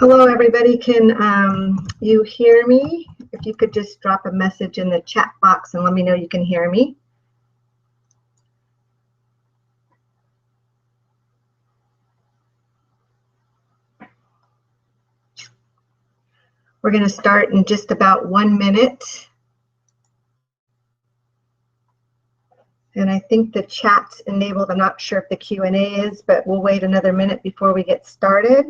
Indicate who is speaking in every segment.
Speaker 1: Hello, everybody. Can you hear me? If you could just drop a message in the chat box and let me know you can hear me. We're going to start in just about 1 minute. And I think the chat's enabled. I'm not sure if the Q&A is, but we'll wait another minute before we get started.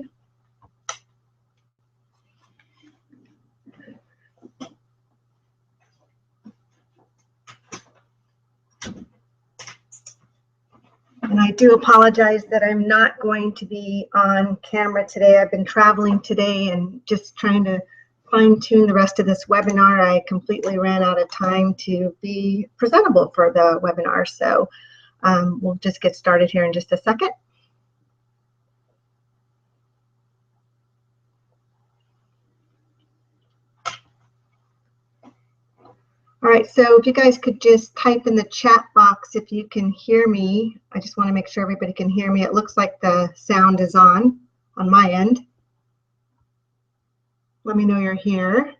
Speaker 1: And I do apologize that I'm not going to be on camera today. I've been traveling today and just trying to fine-tune the rest of this webinar. I completely ran out of time to be presentable for the webinar. So we'll just get started here in just a second. All right, so if you guys could just type in the chat box if you can hear me. I just want to make sure everybody can hear me. It looks like the sound is on my end. Let me know you're here.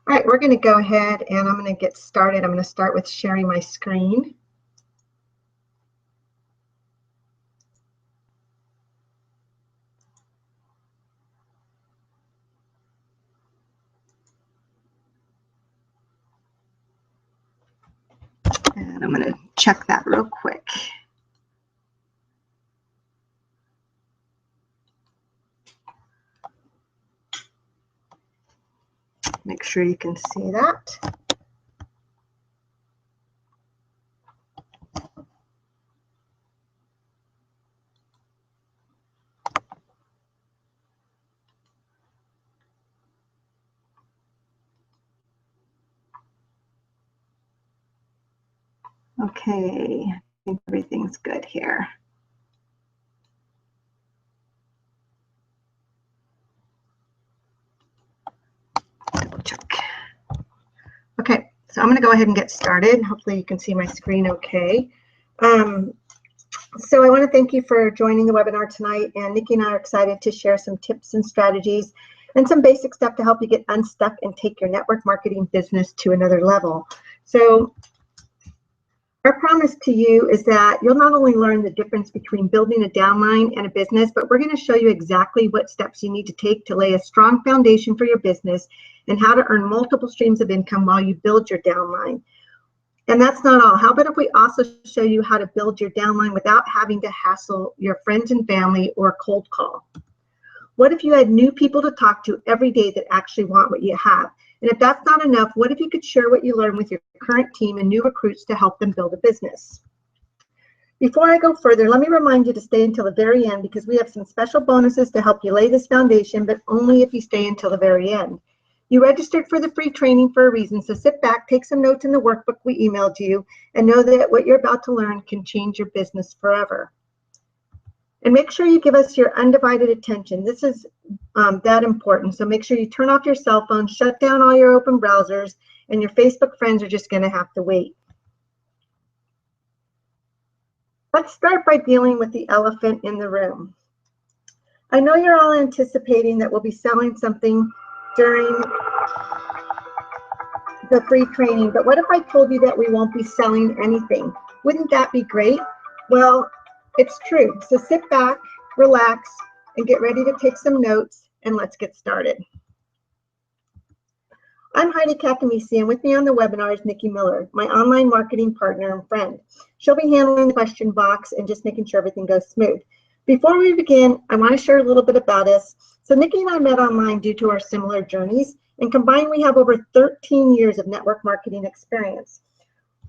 Speaker 1: All right, we're going to go ahead and I'm going to get started. I'm going to start with sharing my screen. And I'm going to check that real quick. Make sure you can see that. Okay, I think everything's good here. Double check. Okay, so I'm going to go ahead and get started. Hopefully you can see my screen okay. So I want to thank you for joining the webinar tonight, and Nikki and I are excited to share some tips and strategies and some basic stuff to help you get unstuck and take your network marketing business to another level. So our promise to you is that you'll not only learn the difference between building a downline and a business, but we're going to show you exactly what steps you need to take to lay a strong foundation for your business and how to earn multiple streams of income while you build your downline. And that's not all. How about if we also show you how to build your downline without having to hassle your friends and family or cold call? What if you had new people to talk to every day that actually want what you have? And if that's not enough, what if you could share what you learned with your current team and new recruits to help them build a business? Before I go further, let me remind you to stay until the very end because we have some special bonuses to help you lay this foundation, but only if you stay until the very end. You registered for the free training for a reason, so sit back, take some notes in the workbook we emailed you, and know that what you're about to learn can change your business forever. And make sure you give us your undivided attention. This is that important. So make sure you turn off your cell phone, shut down all your open browsers, and your Facebook friends are just going to have to wait. Let's start by dealing with the elephant in the room. I know you're all anticipating that we'll be selling something during the free training, but what if I told you that we won't be selling anything? Wouldn't that be great? Well, it's true. So sit back, relax, and get ready to take some notes, and let's get started. I'm Heidi Kakamisi, and with me on the webinar is Nikki Miller, my online marketing partner and friend. She'll be handling the question box and just making sure everything goes smooth. Before we begin, I want to share a little bit about us. So Nikki and I met online due to our similar journeys, and combined we have over 13 years of network marketing experience.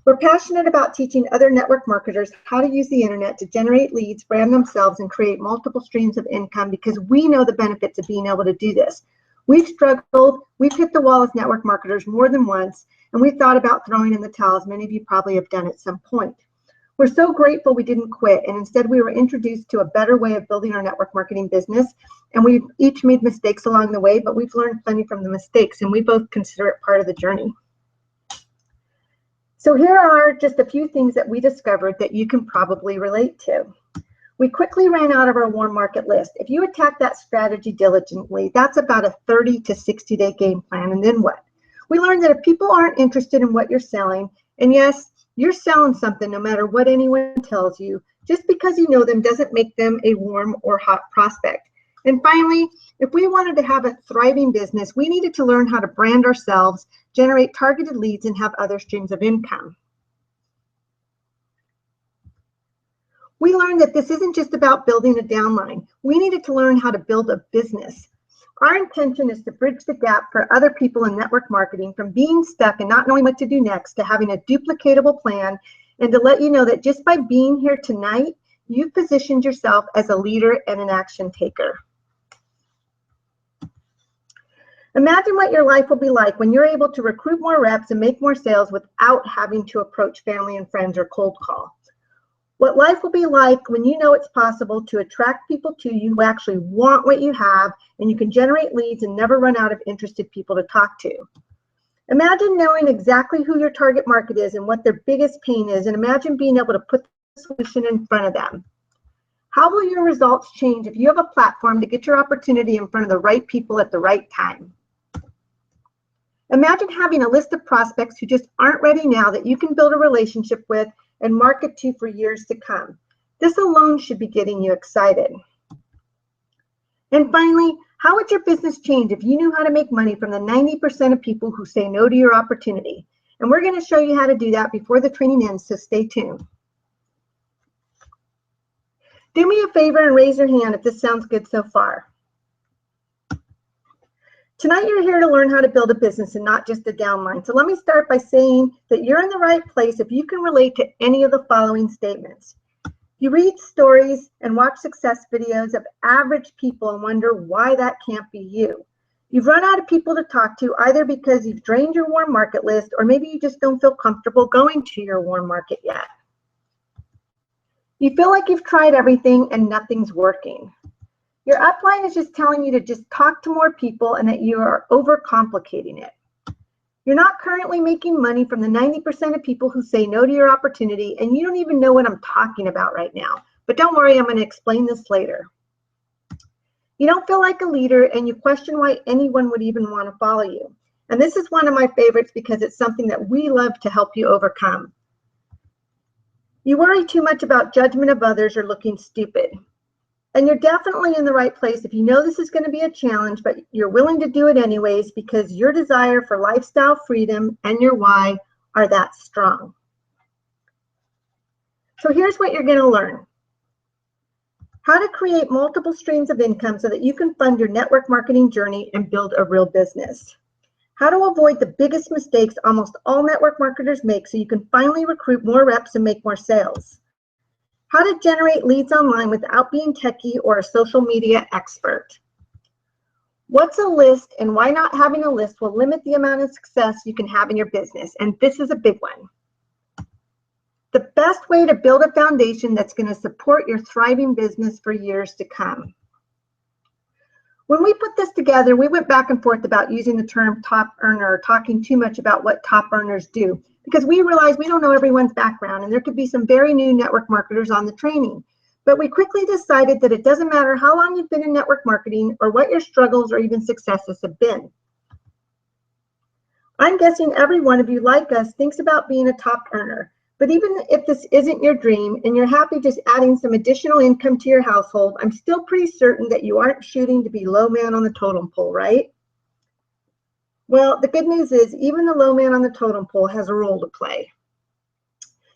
Speaker 1: We're passionate about teaching other network marketers how to use the internet to generate leads, brand themselves, and create multiple streams of income because we know the benefits of being able to do this. We've struggled, we've hit the wall as network marketers more than once, and we've thought about throwing in the towel, as many of you probably have done at some point. We're so grateful we didn't quit, and instead we were introduced to a better way of building our network marketing business. And we've each made mistakes along the way, but we've learned plenty from the mistakes, and we both consider it part of the journey. So here are just a few things that we discovered that you can probably relate to. We quickly ran out of our warm market list. If you attack that strategy diligently, that's about a 30 to 60-day game plan, and then what? We learned that if people aren't interested in what you're selling, and yes, you're selling something no matter what anyone tells you, just because you know them doesn't make them a warm or hot prospect. And finally, if we wanted to have a thriving business, we needed to learn how to brand ourselves, generate targeted leads, and have other streams of income. We learned that this isn't just about building a downline. We needed to learn how to build a business. Our intention is to bridge the gap for other people in network marketing from being stuck and not knowing what to do next to having a duplicatable plan, and to let you know that just by being here tonight, you've positioned yourself as a leader and an action taker. Imagine what your life will be like when you're able to recruit more reps and make more sales without having to approach family and friends or cold call. What life will be like when you know it's possible to attract people to you who actually want what you have, and you can generate leads and never run out of interested people to talk to. Imagine knowing exactly who your target market is and what their biggest pain is, and imagine being able to put the solution in front of them. How will your results change if you have a platform to get your opportunity in front of the right people at the right time? Imagine having a list of prospects who just aren't ready now that you can build a relationship with and market to for years to come. This alone should be getting you excited. And finally, how would your business change if you knew how to make money from the 90% of people who say no to your opportunity? And we're going to show you how to do that before the training ends, so stay tuned. Do me a favor and raise your hand if this sounds good so far. Tonight, you're here to learn how to build a business and not just a downline. So let me start by saying that you're in the right place if you can relate to any of the following statements. You read stories and watch success videos of average people and wonder why that can't be you. You've run out of people to talk to either because you've drained your warm market list, or maybe you just don't feel comfortable going to your warm market yet. You feel like you've tried everything and nothing's working. Your upline is just telling you to just talk to more people and that you are overcomplicating it. You're not currently making money from the 90% of people who say no to your opportunity, and you don't even know what I'm talking about right now. But don't worry, I'm going to explain this later. You don't feel like a leader, and you question why anyone would even want to follow you. And this is one of my favorites because it's something that we love to help you overcome. You worry too much about judgment of others or looking stupid. And you're definitely in the right place if you know this is going to be a challenge, but you're willing to do it anyways because your desire for lifestyle freedom and your why are that strong. So here's what you're going to learn. How to create multiple streams of income so that you can fund your network marketing journey and build a real business. How to avoid the biggest mistakes almost all network marketers make so you can finally recruit more reps and make more sales. How to generate leads online without being techie or a social media expert. What's a list and why not having a list will limit the amount of success you can have in your business, and this is a big one. The best way to build a foundation that's going to support your thriving business for years to come. When we put this together, we went back and forth about using the term top earner or talking too much about what top earners do, because we realized we don't know everyone's background and there could be some very new network marketers on the training. But we quickly decided that it doesn't matter how long you've been in network marketing or what your struggles or even successes have been. I'm guessing every one of you, like us, thinks about being a top earner. But even if this isn't your dream and you're happy just adding some additional income to your household, I'm still pretty certain that you aren't shooting to be low man on the totem pole, right? Well, the good news is even the low man on the totem pole has a role to play.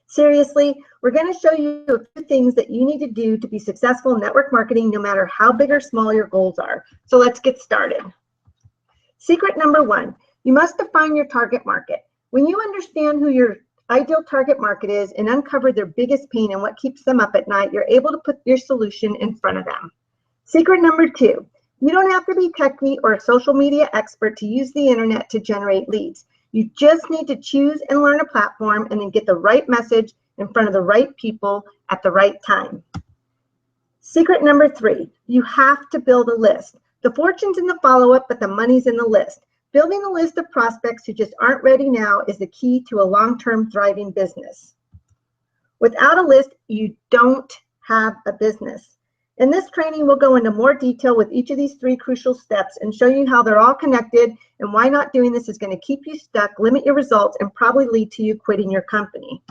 Speaker 1: Seriously, we're going to show you a few things that you need to do to be successful in network marketing no matter how big or small your goals are. So let's get started. Secret number one, you must define your target market. When you understand who your ideal target market is and uncover their biggest pain and what keeps them up at night, you're able to put your solution in front of them. Secret number two, you don't have to be techie or a social media expert to use the internet to generate leads. You just need to choose and learn a platform and then get the right message in front of the right people at the right time. Secret number 3, you have to build a list. The fortune's in the follow-up, but the money's in the list. Building a list of prospects who just aren't ready now is the key to a long-term thriving business. Without a list, you don't have a business. In this training, we'll go into more detail with each of these 3 crucial steps and show you how they're all connected and why not doing this is going to keep you stuck, limit your results, and probably lead to you quitting your company.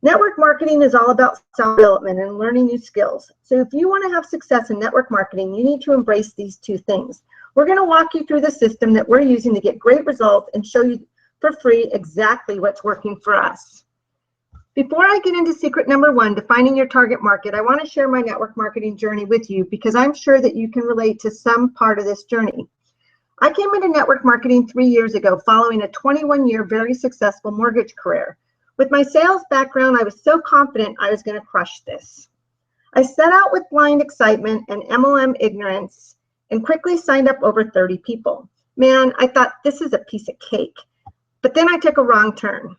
Speaker 1: Network marketing is all about self-development and learning new skills. So if you want to have success in network marketing, you need to embrace these 2 things. We're going to walk you through the system that we're using to get great results and show you for free exactly what's working for us. Before I get into secret number 1, defining your target market, I want to share my network marketing journey with you because I'm sure that you can relate to some part of this journey. I came into network marketing 3 years ago following a 21-year very successful mortgage career. With my sales background, I was so confident I was going to crush this. I set out with blind excitement and MLM ignorance and quickly signed up over 30 people. Man, I thought this is a piece of cake. But then I took a wrong turn.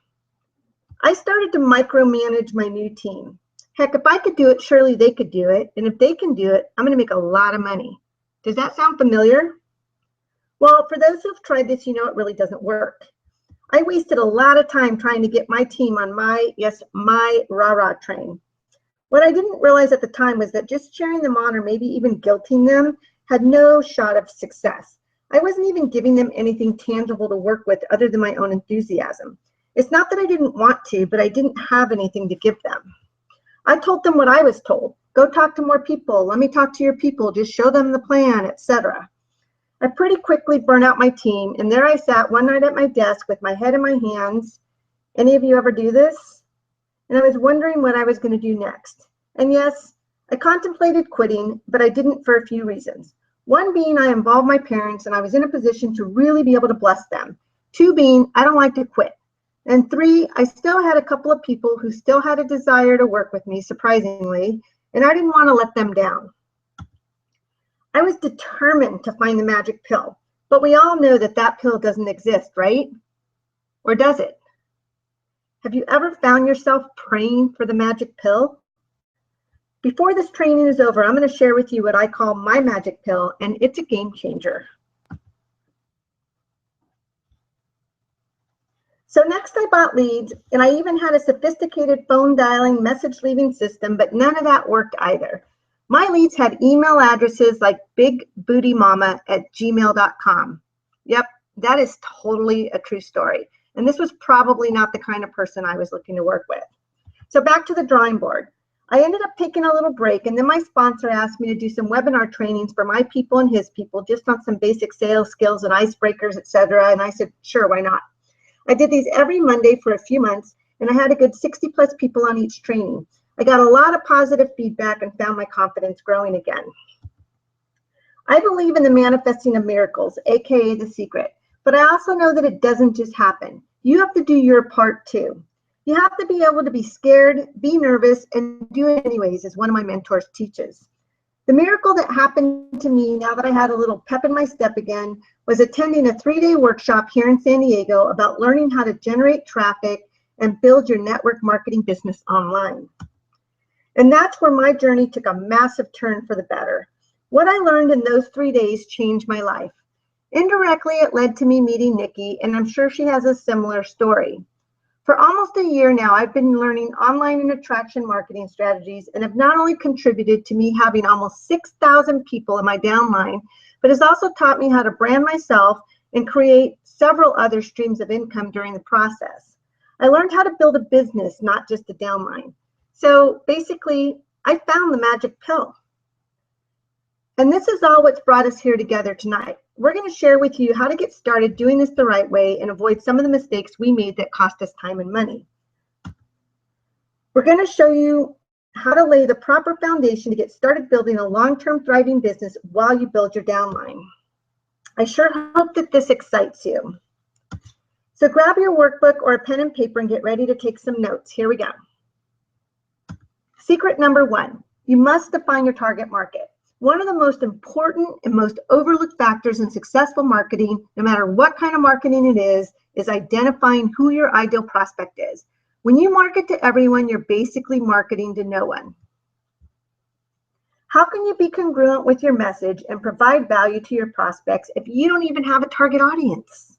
Speaker 1: I started to micromanage my new team. Heck, if I could do it, surely they could do it. And if they can do it, I'm going to make a lot of money. Does that sound familiar? Well, for those who've tried this, you know it really doesn't work. I wasted a lot of time trying to get my team on my rah-rah train. What I didn't realize at the time was that just cheering them on or maybe even guilting them had no shot of success. I wasn't even giving them anything tangible to work with other than my own enthusiasm. It's not that I didn't want to, but I didn't have anything to give them. I told them what I was told. Go talk to more people. Let me talk to your people. Just show them the plan, etc. I pretty quickly burned out my team, and there I sat one night at my desk with my head in my hands. Any of you ever do this? And I was wondering what I was going to do next. And yes, I contemplated quitting, but I didn't for a few reasons. 1 being I involved my parents, and I was in a position to really be able to bless them. 2 being I don't like to quit. And 3, I still had a couple of people who still had a desire to work with me, surprisingly, and I didn't want to let them down. I was determined to find the magic pill, but we all know that that pill doesn't exist, right? Or does it? Have you ever found yourself praying for the magic pill? Before this training is over, I'm going to share with you what I call my magic pill, and it's a game changer. So next I bought leads, and I even had a sophisticated phone dialing message leaving system, but none of that worked either. My leads had email addresses like bigbootymama@gmail.com. Yep, that is totally a true story. And this was probably not the kind of person I was looking to work with. So back to the drawing board. I ended up taking a little break, and then my sponsor asked me to do some webinar trainings for my people and his people, just on some basic sales skills and icebreakers, etc. And I said, sure, why not? I did these every Monday for a few months, and I had a good 60 plus people on each training. I got a lot of positive feedback and found my confidence growing again. I believe in the manifesting of miracles, aka the secret, but I also know that it doesn't just happen. You have to do your part too. You have to be able to be scared, be nervous, and do it anyways, as one of my mentors teaches. The miracle that happened to me now that I had a little pep in my step again was attending a 3-day workshop here in San Diego about learning how to generate traffic and build your network marketing business online. And that's where my journey took a massive turn for the better. What I learned in those 3 days changed my life. Indirectly, it led to me meeting Nikki, and I'm sure she has a similar story. For almost a year now, I've been learning online and attraction marketing strategies and have not only contributed to me having almost 6,000 people in my downline, but has also taught me how to brand myself and create several other streams of income during the process. I learned how to build a business, not just a downline. So basically, I found the magic pill. And this is all what's brought us here together tonight. We're going to share with you how to get started doing this the right way and avoid some of the mistakes we made that cost us time and money. We're going to show you how to lay the proper foundation to get started building a long-term thriving business while you build your downline. I sure hope that this excites you. So grab your workbook or a pen and paper and get ready to take some notes. Here we go. Secret number 1, you must define your target market. One of the most important and most overlooked factors in successful marketing, no matter what kind of marketing it is identifying who your ideal prospect is. When you market to everyone, you're basically marketing to no one. How can you be congruent with your message and provide value to your prospects if you don't even have a target audience?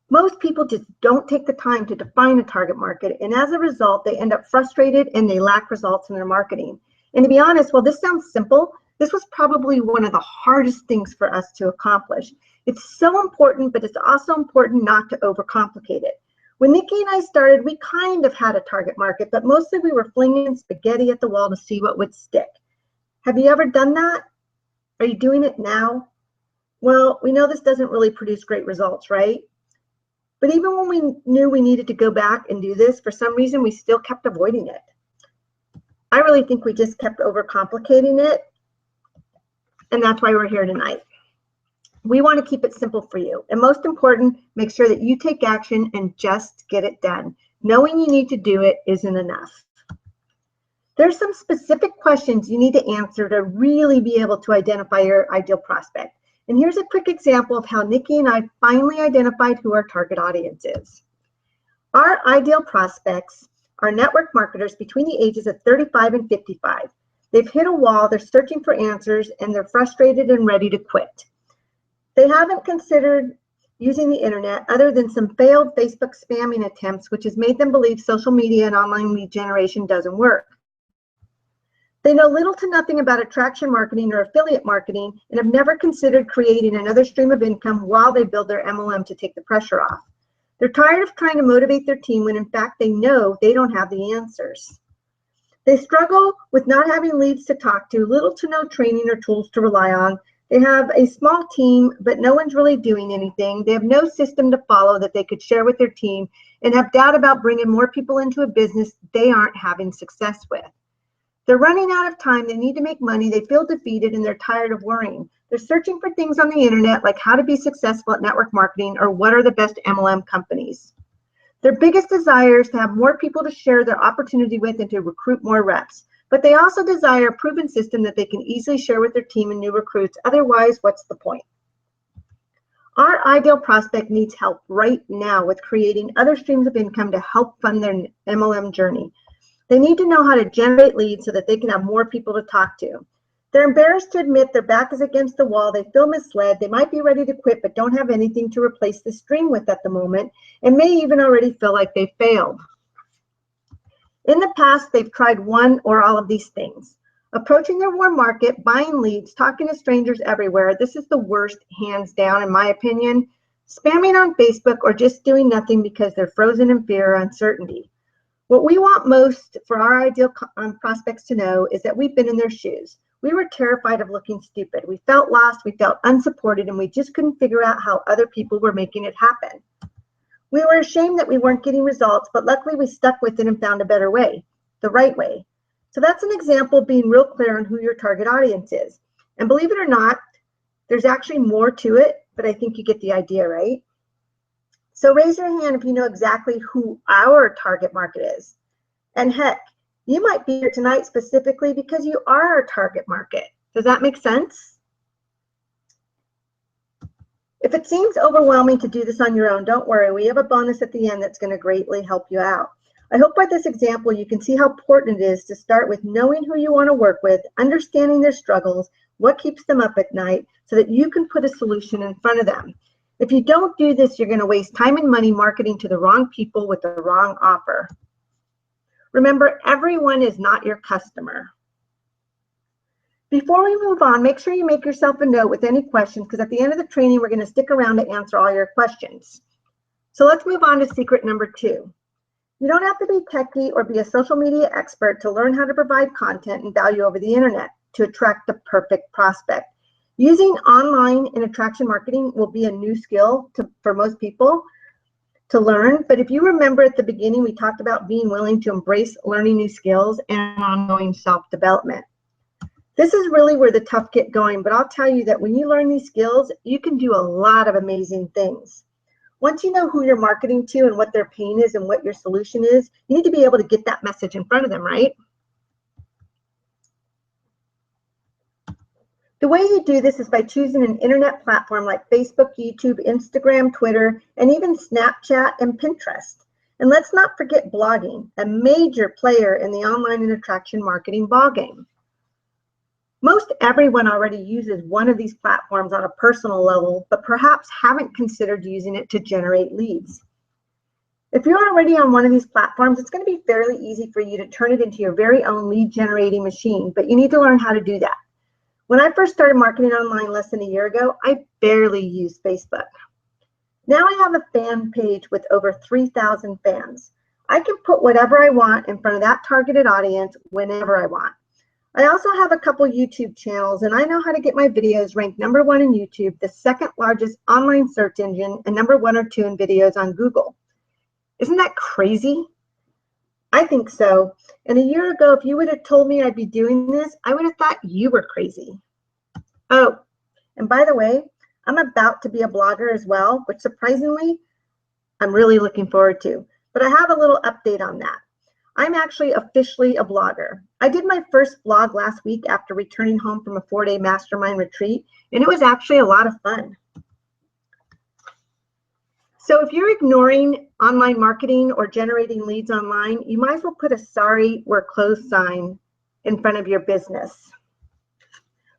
Speaker 1: Most people just don't take the time to define a target market, and as a result, they end up frustrated and they lack results in their marketing. And to be honest, while this sounds simple, this was probably one of the hardest things for us to accomplish. It's so important, but it's also important not to overcomplicate it. When Nikki and I started, we kind of had a target market, but mostly we were flinging spaghetti at the wall to see what would stick. Have you ever done that? Are you doing it now? Well, we know this doesn't really produce great results, right? But even when we knew we needed to go back and do this, for some reason, we still kept avoiding it. I really think we just kept overcomplicating it, and that's why we're here tonight. We want to keep it simple for you. And most important, make sure that you take action and just get it done. Knowing you need to do it isn't enough. There's some specific questions you need to answer to really be able to identify your ideal prospect. And here's a quick example of how Nikki and I finally identified who our target audience is. Our ideal prospects are network marketers between the ages of 35 and 55. They've hit a wall, they're searching for answers, and they're frustrated and ready to quit. They haven't considered using the internet other than some failed Facebook spamming attempts, which has made them believe social media and online lead generation doesn't work. They know little to nothing about attraction marketing or affiliate marketing and have never considered creating another stream of income while they build their MLM to take the pressure off. They're tired of trying to motivate their team when in fact they know they don't have the answers. They struggle with not having leads to talk to, little to no training or tools to rely on. They have a small team, but no one's really doing anything. They have no system to follow that they could share with their team and have doubt about bringing more people into a business they aren't having success with. They're running out of time, they need to make money, they feel defeated, and they're tired of worrying. They're searching for things on the internet like how to be successful at network marketing or what are the best MLM companies. Their biggest desire is to have more people to share their opportunity with and to recruit more reps. But they also desire a proven system that they can easily share with their team and new recruits. Otherwise, what's the point? Our ideal prospect needs help right now with creating other streams of income to help fund their MLM journey. They need to know how to generate leads so that they can have more people to talk to. They're embarrassed to admit their back is against the wall. They feel misled. They might be ready to quit, but don't have anything to replace the stream with at the moment, and may even already feel like they failed. In the past, they've tried one or all of these things. Approaching their warm market, buying leads, talking to strangers everywhere. This is the worst, hands down, in my opinion. Spamming on Facebook or just doing nothing because they're frozen in fear or uncertainty. What we want most for our ideal prospects to know is that we've been in their shoes. We were terrified of looking stupid. We felt lost, we felt unsupported, and we just couldn't figure out how other people were making it happen. We were ashamed that we weren't getting results, but luckily we stuck with it and found a better way, the right way. So that's an example of being real clear on who your target audience is. And believe it or not, there's actually more to it, but I think you get the idea, right? So raise your hand if you know exactly who our target market is. And heck, you might be here tonight specifically because you are our target market. Does that make sense? If it seems overwhelming to do this on your own, don't worry. We have a bonus at the end that's going to greatly help you out. I hope by this example you can see how important it is to start with knowing who you want to work with, understanding their struggles, what keeps them up at night, so that you can put a solution in front of them. If you don't do this, you're going to waste time and money marketing to the wrong people with the wrong offer. Remember, everyone is not your customer. Before we move on, make sure you make yourself a note with any questions, because at the end of the training, we're going to stick around to answer all your questions. So let's move on to secret number 2. You don't have to be techie or be a social media expert to learn how to provide content and value over the internet to attract the perfect prospect. Using online and attraction marketing will be a new skill for most people to learn. But if you remember at the beginning, we talked about being willing to embrace learning new skills and ongoing self-development. This is really where the tough get going, but I'll tell you that when you learn these skills, you can do a lot of amazing things. Once you know who you're marketing to and what their pain is and what your solution is, you need to be able to get that message in front of them, right? The way you do this is by choosing an internet platform like Facebook, YouTube, Instagram, Twitter, and even Snapchat and Pinterest. And let's not forget blogging, a major player in the online and attraction marketing ballgame. Most everyone already uses one of these platforms on a personal level, but perhaps haven't considered using it to generate leads. If you're already on one of these platforms, it's going to be fairly easy for you to turn it into your very own lead generating machine, but you need to learn how to do that. When I first started marketing online less than a year ago, I barely used Facebook. Now I have a fan page with over 3,000 fans. I can put whatever I want in front of that targeted audience whenever I want. I also have a couple YouTube channels, and I know how to get my videos ranked #1 in YouTube, the second largest online search engine, and #1 or 2 in videos on Google. Isn't that crazy? I think so. And a year ago, if you would have told me I'd be doing this, I would have thought you were crazy. Oh, and by the way, I'm about to be a blogger as well, which surprisingly, I'm really looking forward to. But I have a little update on that. I'm actually officially a blogger. I did my first blog last week after returning home from a 4-day mastermind retreat, and it was actually a lot of fun. So if you're ignoring online marketing or generating leads online, you might as well put a "sorry, we're closed" sign in front of your business.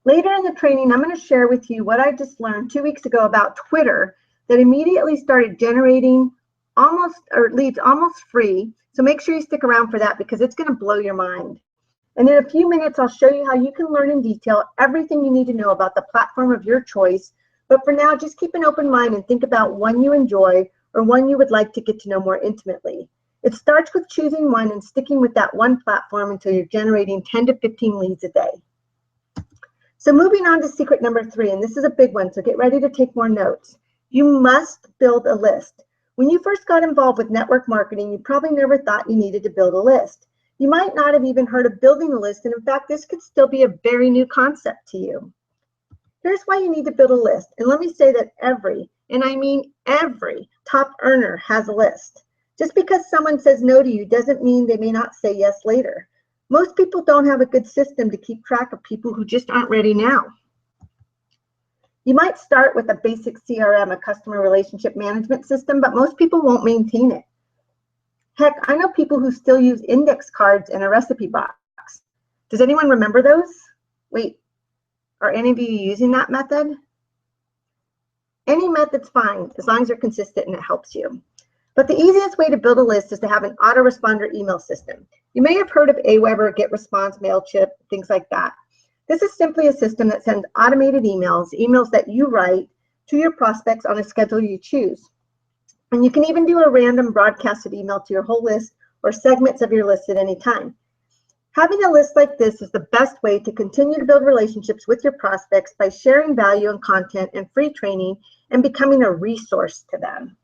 Speaker 1: Later in the training, I'm going to share with you what I just learned 2 weeks ago about Twitter that immediately started generating leads almost free. So make sure you stick around for that because it's going to blow your mind. And in a few minutes, I'll show you how you can learn in detail everything you need to know about the platform of your choice. But for now, just keep an open mind and think about one you enjoy or one you would like to get to know more intimately. It starts with choosing one and sticking with that one platform until you're generating 10 to 15 leads a day. So moving on to secret #3, and this is a big one, so get ready to take more notes. You must build a list. When you first got involved with network marketing, you probably never thought you needed to build a list. You might not have even heard of building a list, and in fact, this could still be a very new concept to you. Here's why you need to build a list. And let me say that every, and I mean every, top earner has a list. Just because someone says no to you doesn't mean they may not say yes later. Most people don't have a good system to keep track of people who just aren't ready now. You might start with a basic CRM, a customer relationship management system, but most people won't maintain it. Heck, I know people who still use index cards and a recipe box. Does anyone remember those? Wait, are any of you using that method? Any method's fine, as long as you're consistent and it helps you. But the easiest way to build a list is to have an autoresponder email system. You may have heard of Aweber, GetResponse, MailChimp, things like that. This is simply a system that sends automated emails that you write to your prospects on a schedule you choose. And you can even do a random broadcasted email to your whole list or segments of your list at any time. Having a list like this is the best way to continue to build relationships with your prospects by sharing value and content and free training and becoming a resource to them.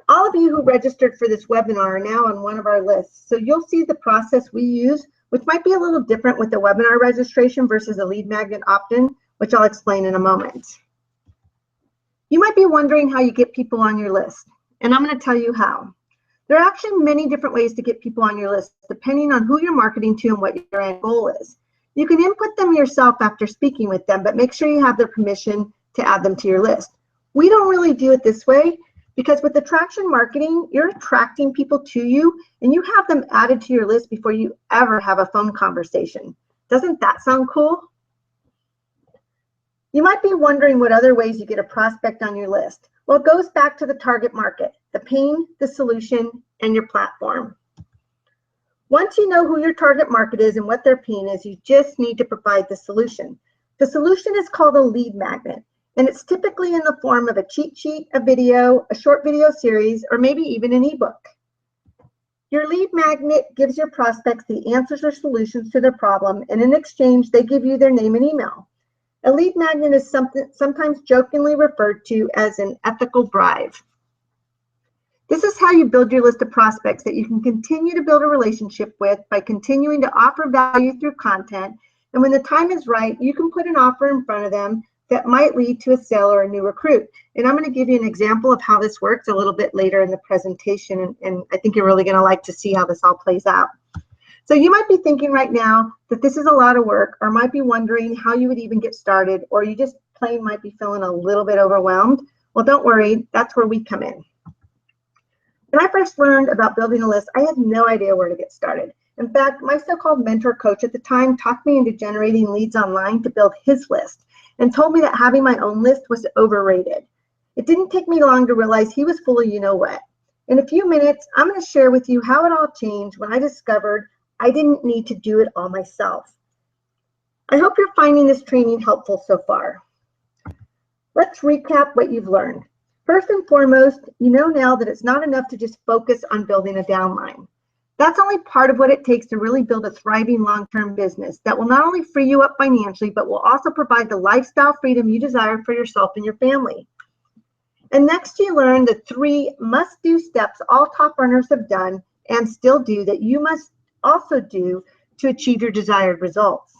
Speaker 1: All of you who registered for this webinar are now on one of our lists, so you'll see the process we use, which might be a little different with the webinar registration versus a lead magnet opt-in, which I'll explain in a moment. You might be wondering how you get people on your list, and I'm going to tell you how. There are actually many different ways to get people on your list, depending on who you're marketing to and what your end goal is. You can input them yourself after speaking with them, but make sure you have their permission to add them to your list. We don't really do it this way because with attraction marketing, you're attracting people to you and you have them added to your list before you ever have a phone conversation. Doesn't that sound cool? You might be wondering what other ways you get a prospect on your list. Well, it goes back to the target market, the pain, the solution, and your platform. Once you know who your target market is and what their pain is, you just need to provide the solution. The solution is called a lead magnet, and it's typically in the form of a cheat sheet, a video, a short video series, or maybe even an ebook. Your lead magnet gives your prospects the answers or solutions to their problem, and in exchange, they give you their name and email. A lead magnet is sometimes jokingly referred to as an ethical bribe. This is how you build your list of prospects that you can continue to build a relationship with by continuing to offer value through content. And when the time is right, you can put an offer in front of them that might lead to a sale or a new recruit. And I'm going to give you an example of how this works a little bit later in the presentation. And I think you're really going to like to see how this all plays out. So you might be thinking right now that this is a lot of work, or might be wondering how you would even get started, or you just plain might be feeling a little bit overwhelmed. Well, don't worry, that's where we come in. When I first learned about building a list, I had no idea where to get started. In fact, my so-called mentor coach at the time talked me into generating leads online to build his list and told me that having my own list was overrated. It didn't take me long to realize he was full of you-know-what. In a few minutes, I'm going to share with you how it all changed when I discovered I didn't need to do it all myself. I hope you're finding this training helpful so far. Let's recap what you've learned. First and foremost, you know now that it's not enough to just focus on building a downline. That's only part of what it takes to really build a thriving long-term business that will not only free you up financially, but will also provide the lifestyle freedom you desire for yourself and your family. And next, you learn the 3 must-do steps all top earners have done and still do that you must also do to achieve your desired results.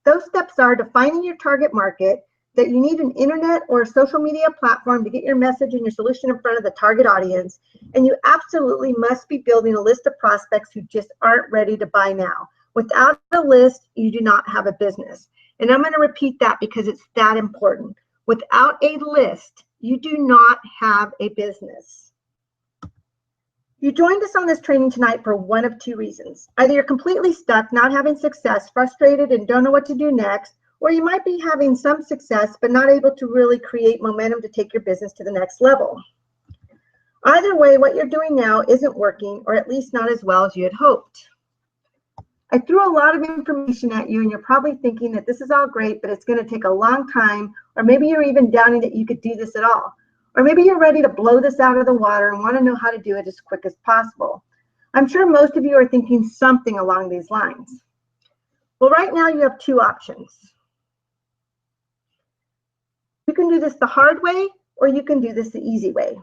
Speaker 1: Those steps are defining your target market, that you need an internet or a social media platform to get your message and your solution in front of the target audience, and you absolutely must be building a list of prospects who just aren't ready to buy now. Without a list, you do not have a business. And I'm going to repeat that because it's that important. Without a list, you do not have a business. You joined us on this training tonight for one of 2 reasons. Either you're completely stuck, not having success, frustrated, and don't know what to do next, or you might be having some success, but not able to really create momentum to take your business to the next level. Either way, what you're doing now isn't working, or at least not as well as you had hoped. I threw a lot of information at you, and you're probably thinking that this is all great, but it's going to take a long time, or maybe you're even doubting that you could do this at all. Or maybe you're ready to blow this out of the water and want to know how to do it as quick as possible. I'm sure most of you are thinking something along these lines. Well, right now you have 2 options. You can do this the hard way, or you can do this the easy way.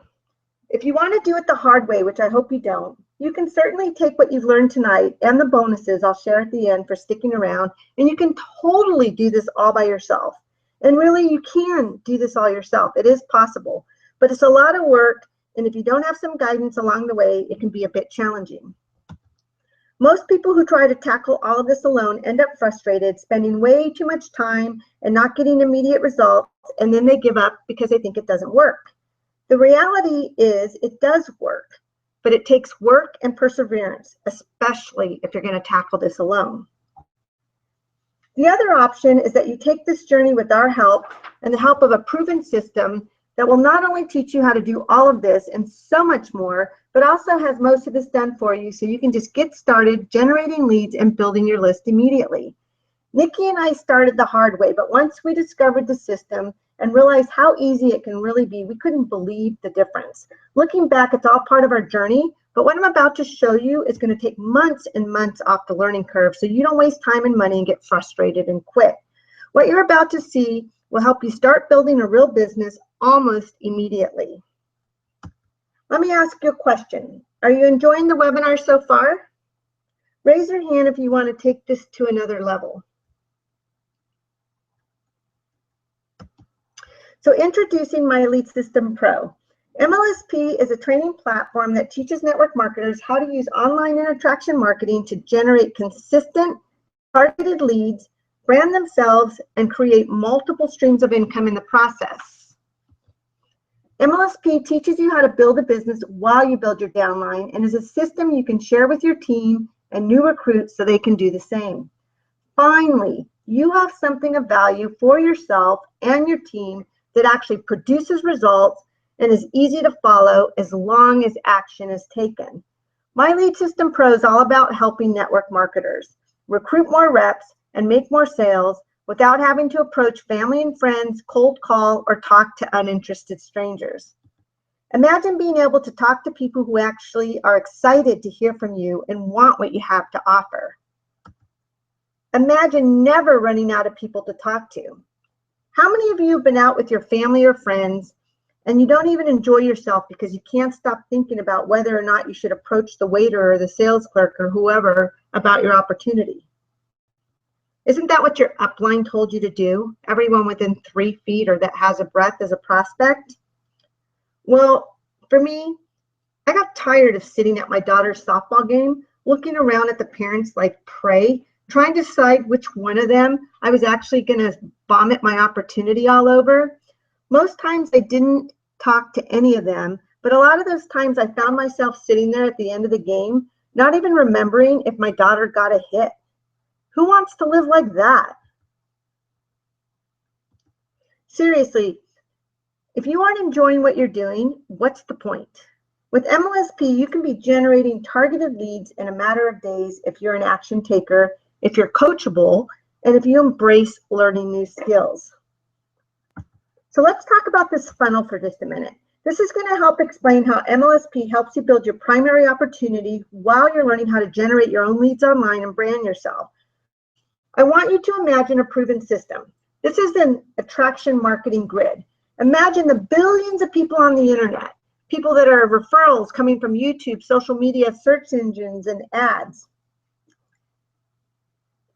Speaker 1: If you want to do it the hard way, which I hope you don't, you can certainly take what you've learned tonight and the bonuses I'll share at the end for sticking around, and you can totally do this all by yourself. And really, you can do this all yourself. It is possible, but it's a lot of work, and if you don't have some guidance along the way, it can be a bit challenging. Most people who try to tackle all of this alone end up frustrated, spending way too much time and not getting immediate results, and then they give up because they think it doesn't work. The reality is it does work, but it takes work and perseverance, especially if you're going to tackle this alone. The other option is that you take this journey with our help and the help of a proven system that will not only teach you how to do all of this and so much more, but also has most of this done for you so you can just get started generating leads and building your list immediately. Nikki and I started the hard way, but once we discovered the system and realized how easy it can really be, we couldn't believe the difference. Looking back, it's all part of our journey, but what I'm about to show you is going to take months and months off the learning curve so you don't waste time and money and get frustrated and quit. What you're about to see will help you start building a real business almost immediately. Let me ask you a question. Are you enjoying the webinar so far? Raise your hand if you want to take this to another level. So introducing My Elite System Pro. MLSP is a training platform that teaches network marketers how to use online and attraction marketing to generate consistent, targeted leads, brand themselves, and create multiple streams of income in the process. MLSP teaches you how to build a business while you build your downline and is a system you can share with your team and new recruits so they can do the same. Finally, you have something of value for yourself and your team that actually produces results and is easy to follow as long as action is taken. My Lead System Pro is all about helping network marketers recruit more reps and make more sales without having to approach family and friends, cold call, or talk to uninterested strangers. Imagine being able to talk to people who actually are excited to hear from you and want what you have to offer. Imagine never running out of people to talk to. How many of you have been out with your family or friends and you don't even enjoy yourself because you can't stop thinking about whether or not you should approach the waiter or the sales clerk or whoever about your opportunity? Isn't that what your upline told you to do? Everyone within 3 feet or that has a breath is a prospect? Well, for me, I got tired of sitting at my daughter's softball game, looking around at the parents like prey, trying to decide which one of them I was actually going to vomit my opportunity all over. Most times I didn't talk to any of them, But a lot of those times I found myself sitting there at the end of the game, not even remembering if my daughter got a hit. Who wants to live like that? Seriously, if you aren't enjoying what you're doing, what's the point? With MLSP, you can be generating targeted leads in a matter of days if you're an action taker, if you're coachable, and if you embrace learning new skills. So let's talk about this funnel for just a minute. This is going to help explain how MLSP helps you build your primary opportunity while you're learning how to generate your own leads online and brand yourself. I want you to imagine a proven system. This is an attraction marketing grid. Imagine the billions of people on the internet, people that are referrals coming from YouTube, social media, search engines, and ads.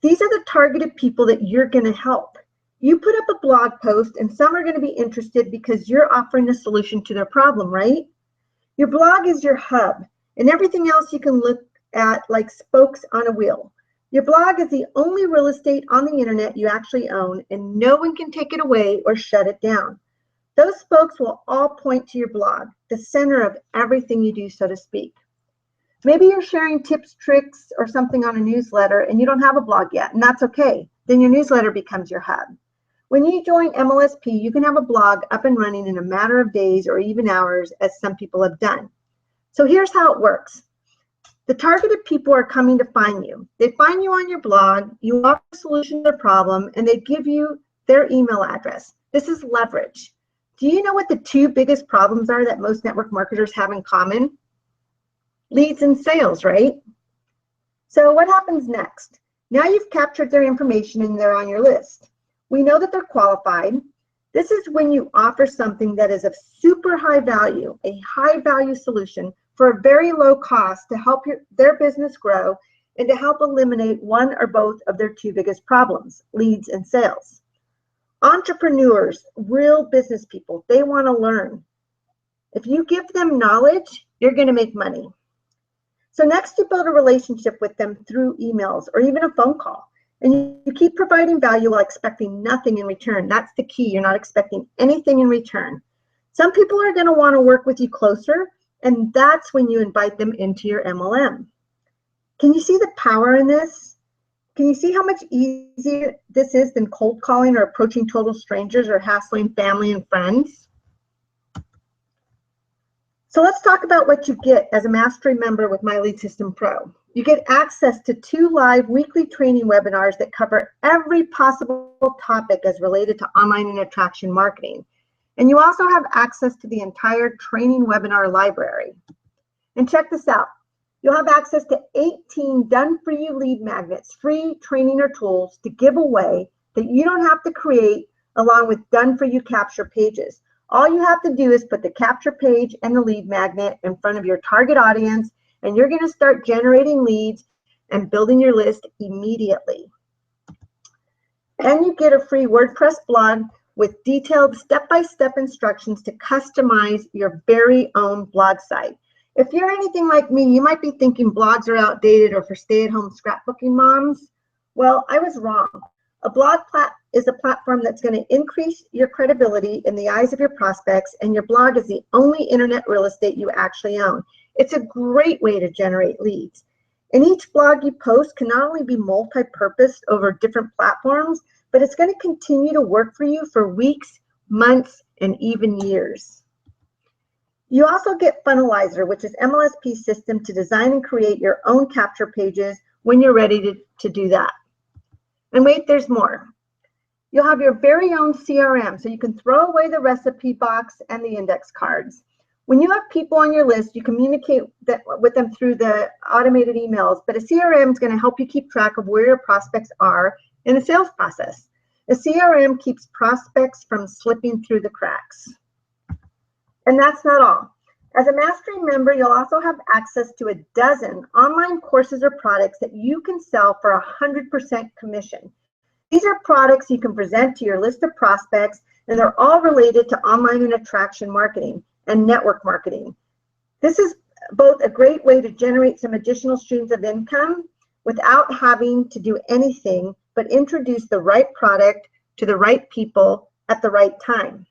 Speaker 1: These are the targeted people that you're going to help. You put up a blog post and some are going to be interested because you're offering a solution to their problem, right? Your blog is your hub and everything else you can look at like spokes on a wheel. Your blog is the only real estate on the internet you actually own and no one can take it away or shut it down. Those spokes will all point to your blog, the center of everything you do, so to speak. Maybe you're sharing tips, tricks, or something on a newsletter and you don't have a blog yet, and that's okay. Then your newsletter becomes your hub. When you join MLSP, you can have a blog up and running in a matter of days or even hours, as some people have done. So here's how it works. The targeted people are coming to find you. They find you on your blog, you offer a solution to their problem, and they give you their email address. This is leverage. Do you know what the two biggest problems are that most network marketers have in common? Leads and sales, right? So what happens next? Now you've captured their information and they're on your list. We know that they're qualified. This is when you offer something that is of super high value, a high value solution for a very low cost to help their business grow and to help eliminate one or both of their two biggest problems, leads and sales. Entrepreneurs, real business people, they want to learn. If you give them knowledge, you're going to make money. So next, you build a relationship with them through emails or even a phone call. And you keep providing value while expecting nothing in return. That's the key. You're not expecting anything in return. Some people are going to want to work with you closer, and that's when you invite them into your MLM. Can you see the power in this? Can you see how much easier this is than cold calling or approaching total strangers or hassling family and friends? So let's talk about what you get as a mastery member with My Lead System Pro. You get access to 2 live weekly training webinars that cover every possible topic as related to online and attraction marketing. And you also have access to the entire training webinar library. And check this out. You'll have access to 18 done-for-you lead magnets, free training or tools to give away that you don't have to create, along with done-for-you capture pages. All you have to do is put the capture page and the lead magnet in front of your target audience, and you're going to start generating leads and building your list immediately. And you get a free WordPress blog with detailed step-by-step instructions to customize your very own blog site. If you're anything like me, you might be thinking blogs are outdated or for stay-at-home scrapbooking moms. Well, I was wrong. A blog is a platform that's going to increase your credibility in the eyes of your prospects, and your blog is the only internet real estate you actually own. It's a great way to generate leads. And each blog you post can not only be multi-purposed over different platforms, but it's going to continue to work for you for weeks, months, and even years. You also get Funnelizer, which is MLSP's system to design and create your own capture pages when you're ready to do that. And wait, there's more. You'll have your very own CRM, so you can throw away the recipe box and the index cards. When you have people on your list, you communicate with them through the automated emails, but a CRM is going to help you keep track of where your prospects are in the sales process. A CRM keeps prospects from slipping through the cracks. And that's not all. As a mastery member, you'll also have access to a dozen online courses or products that you can sell for 100% commission. These are products you can present to your list of prospects, and they're all related to online and attraction marketing and network marketing. This is both a great way to generate some additional streams of income without having to do anything but introduce the right product to the right people at the right time.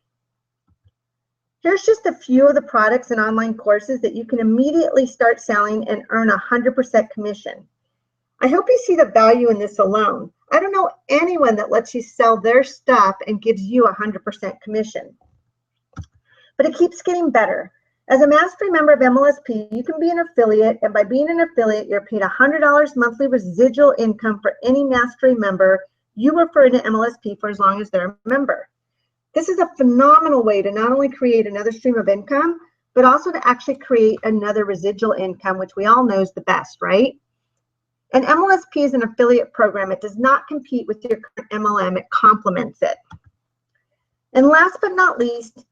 Speaker 1: Here's just a few of the products and online courses that you can immediately start selling and earn 100% commission. I hope you see the value in this alone. I don't know anyone that lets you sell their stuff and gives you 100% commission. But it keeps getting better. As a mastery member of MLSP, you can be an affiliate, and by being an affiliate, you're paid $100 monthly residual income for any mastery member you refer to MLSP for as long as they're a member. This is a phenomenal way to not only create another stream of income, but also to actually create another residual income, which we all know is the best, right? And MLSP is an affiliate program. It does not compete with your current MLM. It complements it. And last but not least,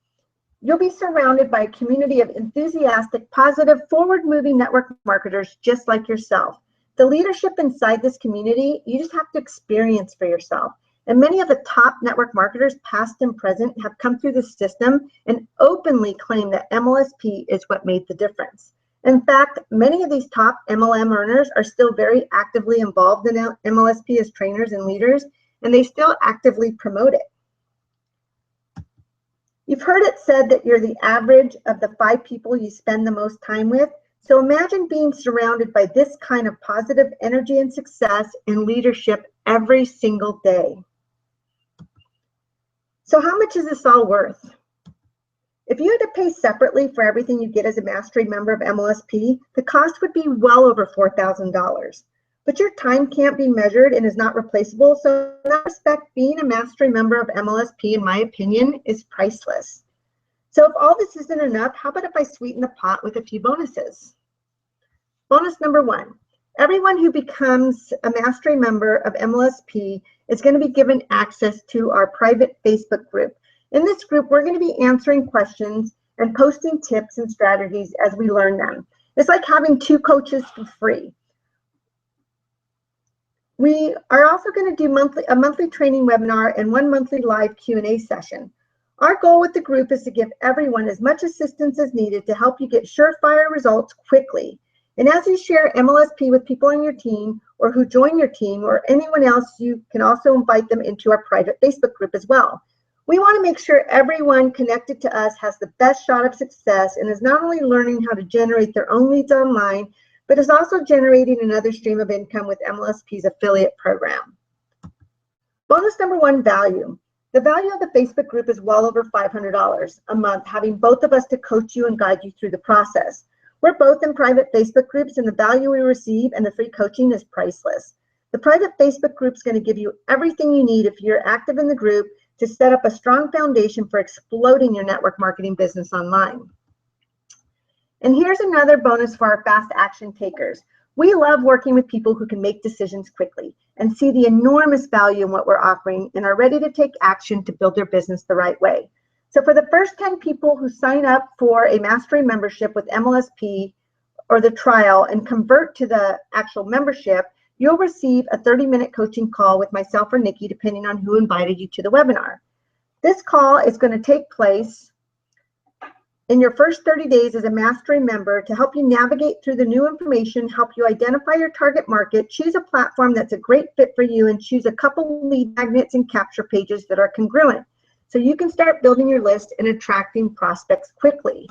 Speaker 1: you'll be surrounded by a community of enthusiastic, positive, forward-moving network marketers just like yourself. The leadership inside this community, you just have to experience for yourself. And many of the top network marketers, past and present, have come through this system and openly claim that MLSP is what made the difference. In fact, many of these top MLM earners are still very actively involved in MLSP as trainers and leaders, and they still actively promote it. You've heard it said that you're the average of the 5 people you spend the most time with. So imagine being surrounded by this kind of positive energy and success and leadership every single day. So how much is this all worth? If you had to pay separately for everything you get as a mastery member of MLSP, the cost would be well over $4,000. But your time can't be measured and is not replaceable. So in that respect, being a mastery member of MLSP, in my opinion, is priceless. So if all this isn't enough, how about if I sweeten the pot with a few bonuses? Bonus number 1, everyone who becomes a mastery member of MLSP is going to be given access to our private Facebook group. In this group, we're going to be answering questions and posting tips and strategies as we learn them. It's like having 2 coaches for free. We are also going to do a monthly training webinar and 1 monthly live Q&A session. Our goal with the group is to give everyone as much assistance as needed to help you get surefire results quickly. And as you share MLSP with people on your team or who join your team or anyone else, you can also invite them into our private Facebook group as well. We want to make sure everyone connected to us has the best shot of success and is not only learning how to generate their own leads online, but is also generating another stream of income with MLSP's affiliate program. Bonus number 1, value. The value of the Facebook group is well over $500 a month, having both of us to coach you and guide you through the process. We're both in private Facebook groups, and the value we receive and the free coaching is priceless. The private Facebook group is going to give you everything you need if you're active in the group to set up a strong foundation for exploding your network marketing business online. And here's another bonus for our fast action takers. We love working with people who can make decisions quickly and see the enormous value in what we're offering and are ready to take action to build their business the right way. So for the first 10 people who sign up for a mastery membership with MLSP or the trial and convert to the actual membership, you'll receive a 30-minute coaching call with myself or Nikki, depending on who invited you to the webinar. This call is going to take place in your first 30 days as a mastery member to help you navigate through the new information, help you identify your target market, choose a platform that's a great fit for you, and choose a couple lead magnets and capture pages that are congruent so you can start building your list and attracting prospects quickly.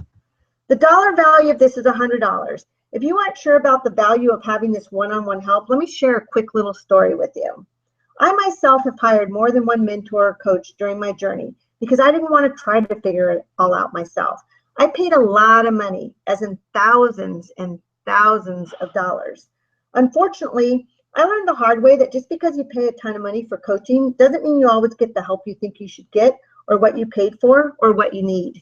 Speaker 1: The dollar value of this is $100. If you aren't sure about the value of having this one-on-one help, let me share a quick little story with you. I myself have hired more than 1 mentor or coach during my journey because I didn't want to try to figure it all out myself. I paid a lot of money, as in thousands and thousands of dollars. Unfortunately, I learned the hard way that just because you pay a ton of money for coaching doesn't mean you always get the help you think you should get or what you paid for or what you need.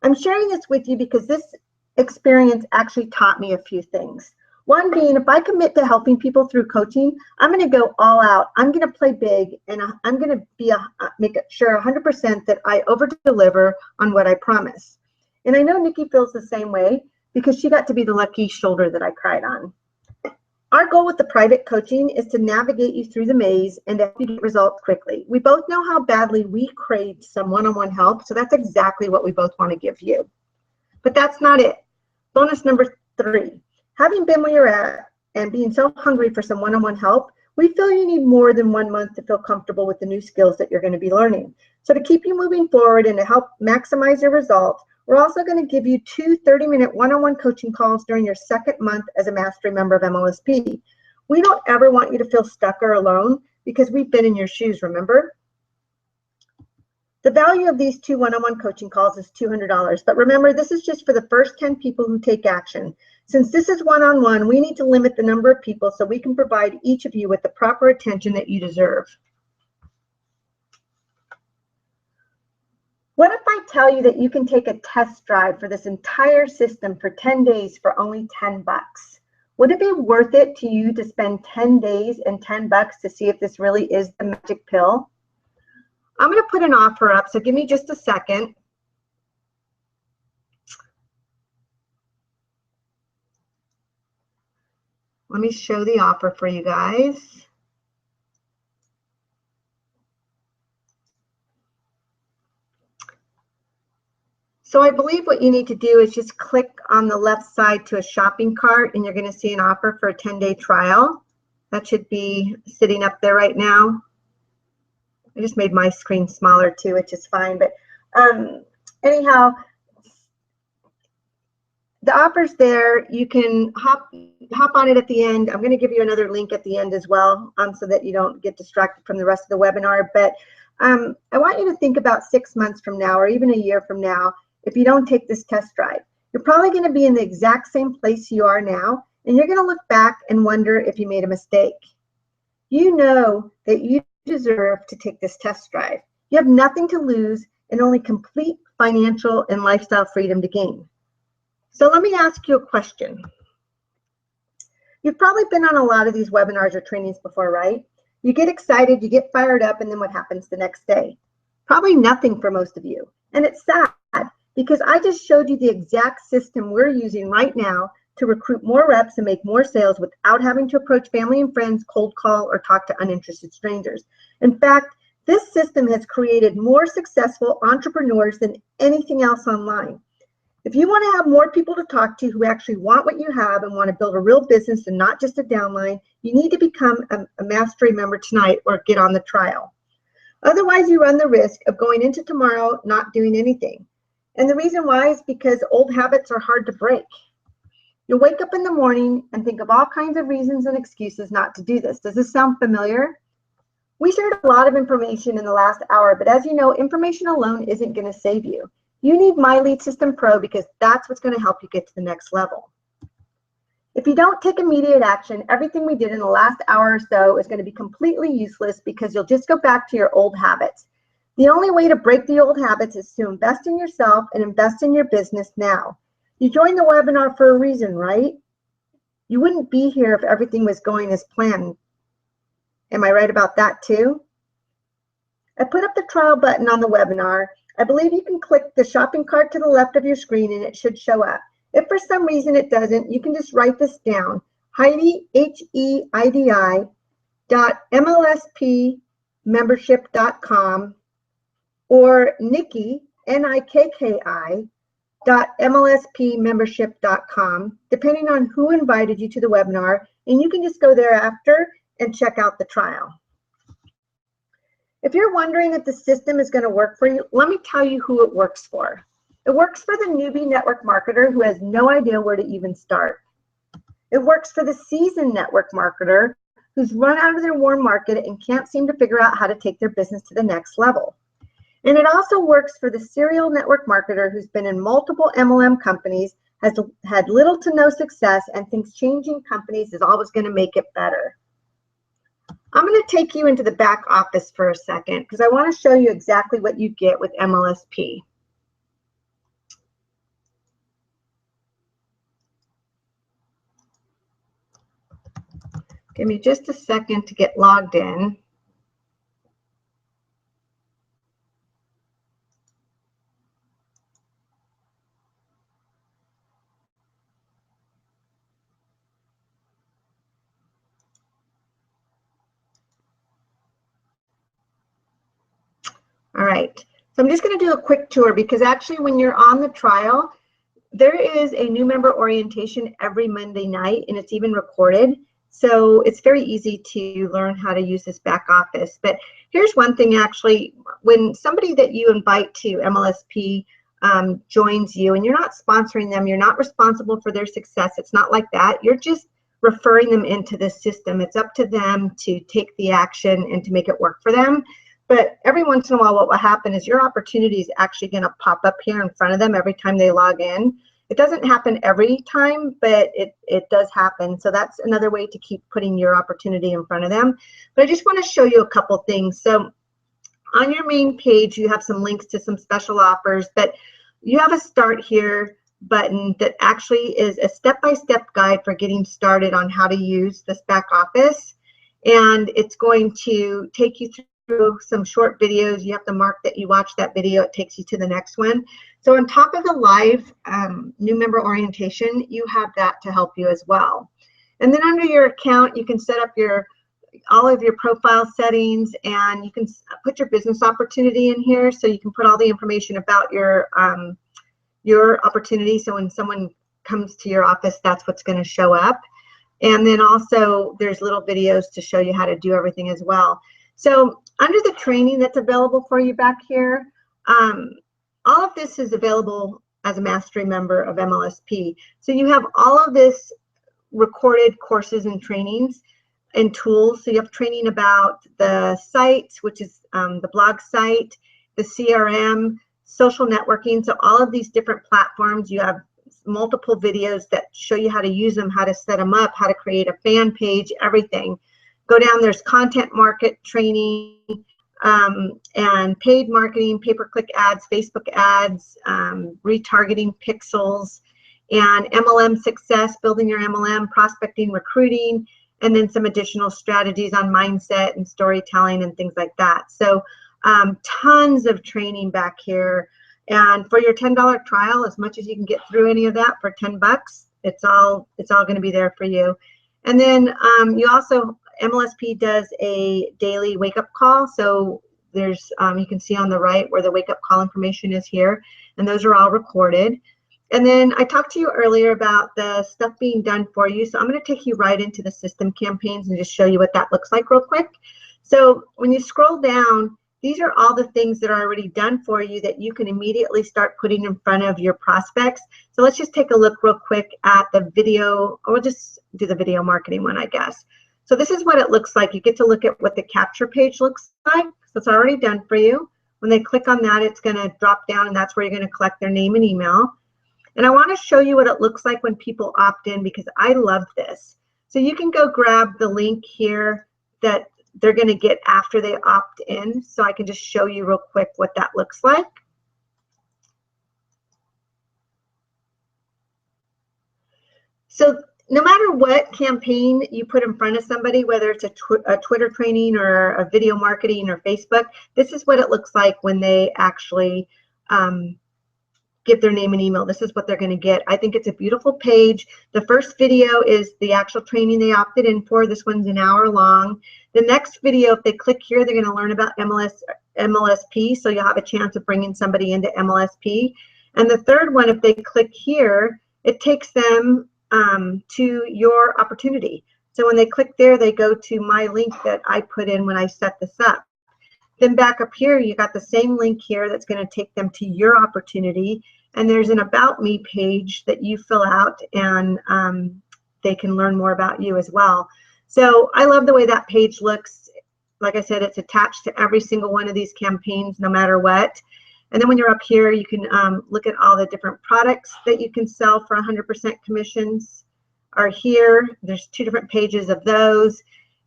Speaker 1: I'm sharing this with you because this experience actually taught me a few things. One being, if I commit to helping people through coaching, I'm going to go all out. I'm going to play big, and I'm going to make sure 100% that I over-deliver on what I promise. And I know Nikki feels the same way because she got to be the lucky shoulder that I cried on. Our goal with the private coaching is to navigate you through the maze and to help you get results quickly. We both know how badly we crave some one-on-one help, so that's exactly what we both want to give you. But that's not it. Bonus number 3. Having been where you're at and being so hungry for some one-on-one help, we feel you need more than 1 month to feel comfortable with the new skills that you're going to be learning. So to keep you moving forward and to help maximize your results, we're also going to give you 2 30-minute one-on-one coaching calls during your second month as a Mastery member of MLSP. We don't ever want you to feel stuck or alone because we've been in your shoes, remember? The value of these 2 one-on-one coaching calls is $200, but remember, this is just for the first 10 people who take action. Since this is one-on-one, we need to limit the number of people so we can provide each of you with the proper attention that you deserve. What if I tell you that you can take a test drive for this entire system for 10 days for only 10 bucks? Would it be worth it to you to spend 10 days and 10 bucks to see if this really is the magic pill? I'm going to put an offer up, so give me just a second. Let me show the offer for you guys. So I believe what you need to do is just click on the left side to a shopping cart, and you're going to see an offer for a 10-day trial. That should be sitting up there right now. I just made my screen smaller too, which is fine. But anyhow, the offer's there. You can hop on it at the end. I'm going to give you another link at the end as well, so that you don't get distracted from the rest of the webinar. But I want you to think about 6 months from now, or even a year from now, if you don't take this test drive. You're probably going to be in the exact same place you are now, and you're going to look back and wonder if you made a mistake. You know that you deserve to take this test drive. You have nothing to lose and only complete financial and lifestyle freedom to gain. So let me ask you a question. You've probably been on a lot of these webinars or trainings before, right? You get excited, you get fired up, and then what happens the next day? Probably nothing for most of you. And it's sad because I just showed you the exact system we're using right now to recruit more reps and make more sales without having to approach family and friends, cold call, or talk to uninterested strangers. In fact, this system has created more successful entrepreneurs than anything else online. If you want to have more people to talk to who actually want what you have and want to build a real business and not just a downline, you need to become a Mastery member tonight or get on the trial. Otherwise, you run the risk of going into tomorrow not doing anything. And the reason why is because old habits are hard to break. You'll wake up in the morning and think of all kinds of reasons and excuses not to do this. Does this sound familiar? We shared a lot of information in the last hour, but as you know, information alone isn't going to save you. You need My Lead System Pro because that's what's going to help you get to the next level. If you don't take immediate action, everything we did in the last hour or so is going to be completely useless because you'll just go back to your old habits. The only way to break the old habits is to invest in yourself and invest in your business now. You joined the webinar for a reason, right? You wouldn't be here if everything was going as planned. Am I right about that too? I put up the trial button on the webinar. I believe you can click the shopping cart to the left of your screen and it should show up. If for some reason it doesn't, you can just write this down. Heidi, H-E-I-D-I, .mlspmembership.com or Nikki, N-I-K-K-I, .mlspmembership.com, depending on who invited you to the webinar, and you can just go there after and check out the trial. If you're wondering if the system is going to work for you, let me tell you who it works for. It works for the newbie network marketer who has no idea where to even start. It works for the seasoned network marketer who's run out of their warm market and can't seem to figure out how to take their business to the next level. And it also works for the serial network marketer who's been in multiple MLM companies, has had little to no success, and thinks changing companies is always going to make it better. I'm going to take you into the back office for a second because I want to show you exactly what you get with MLSP. Give me just a second to get logged in. All right, so I'm just going to do a quick tour because actually when you're on the trial, there is a new member orientation every Monday night and it's even recorded. So it's very easy to learn how to use this back office. But here's one thing actually, when somebody that you invite to MLSP joins you, and you're not sponsoring them, you're not responsible for their success. It's not like that. You're just referring them into this system. It's up to them to take the action and to make it work for them. But every once in a while, what will happen is your opportunity is actually going to pop up here in front of them every time they log in. It doesn't happen every time, but it does happen. So that's another way to keep putting your opportunity in front of them. But I just want to show you a couple things. So on your main page, you have some links to some special offers, but you have a Start Here button that actually is a step-by-step guide for getting started on how to use this back office. And it's going to take you through some short videos. You have to mark that you watch that video. It takes you to the next one. So on top of the live new member orientation, you have that to help you as well. And then under your account, you can set up all of your profile settings, and you can put your business opportunity in here. So you can put all the information about your opportunity. So when someone comes to your office, that's what's going to show up. And then also there's little videos to show you how to do everything as well. So under the training that's available for you back here, all of this is available as a mastery member of MLSP. So you have all of this recorded courses and trainings and tools. So you have training about the site, which is the blog site, the CRM, social networking. So all of these different platforms, you have multiple videos that show you how to use them, how to set them up, how to create a fan page, everything. Go down, there's content market training, and paid marketing, pay-per-click ads, Facebook ads, retargeting pixels, and MLM success, building your MLM, prospecting, recruiting, and then some additional strategies on mindset and storytelling and things like that. So tons of training back here. And for your $10 trial, as much as you can get through any of that for 10 bucks, it's all going to be there for you. And then you also, MLSP does a daily wake-up call. So there's, you can see on the right where the wake-up call information is here, and those are all recorded. And then I talked to you earlier about the stuff being done for you. So I'm going to take you right into the system campaigns and just show you what that looks like real quick. So when you scroll down, these are all the things that are already done for you that you can immediately start putting in front of your prospects. So let's just take a look real quick at the video, or we'll just do the video marketing one, I guess. So this is what it looks like. You get to look at what the capture page looks like. So it's already done for you. When they click on that, it's going to drop down, and that's where you're going to collect their name and email. And I want to show you what it looks like when people opt in, because I love this. So you can go grab the link here that they're going to get after they opt in. So I can just show you real quick what that looks like. So no matter what campaign you put in front of somebody, whether it's a Twitter training or a video marketing or Facebook, this is what it looks like when they actually give their name and email. This is what they're going to get. I think it's a beautiful page. The first video is the actual training they opted in for. This one's an hour long. The next video, if they click here, they're going to learn about MLSP, so you'll have a chance of bringing somebody into MLSP. And the third one, if they click here, it takes them to your opportunity. So when they click there, they go to my link that I put in when I set this up. Then back up here, you got the same link here that's going to take them to your opportunity. And there's an About Me page that you fill out, and they can learn more about you as well. So I love the way that page looks. Like I said, it's attached to every single one of these campaigns, no matter what. And then when you're up here, you can look at all the different products that you can sell for 100% commissions are here. There's 2 different pages of those.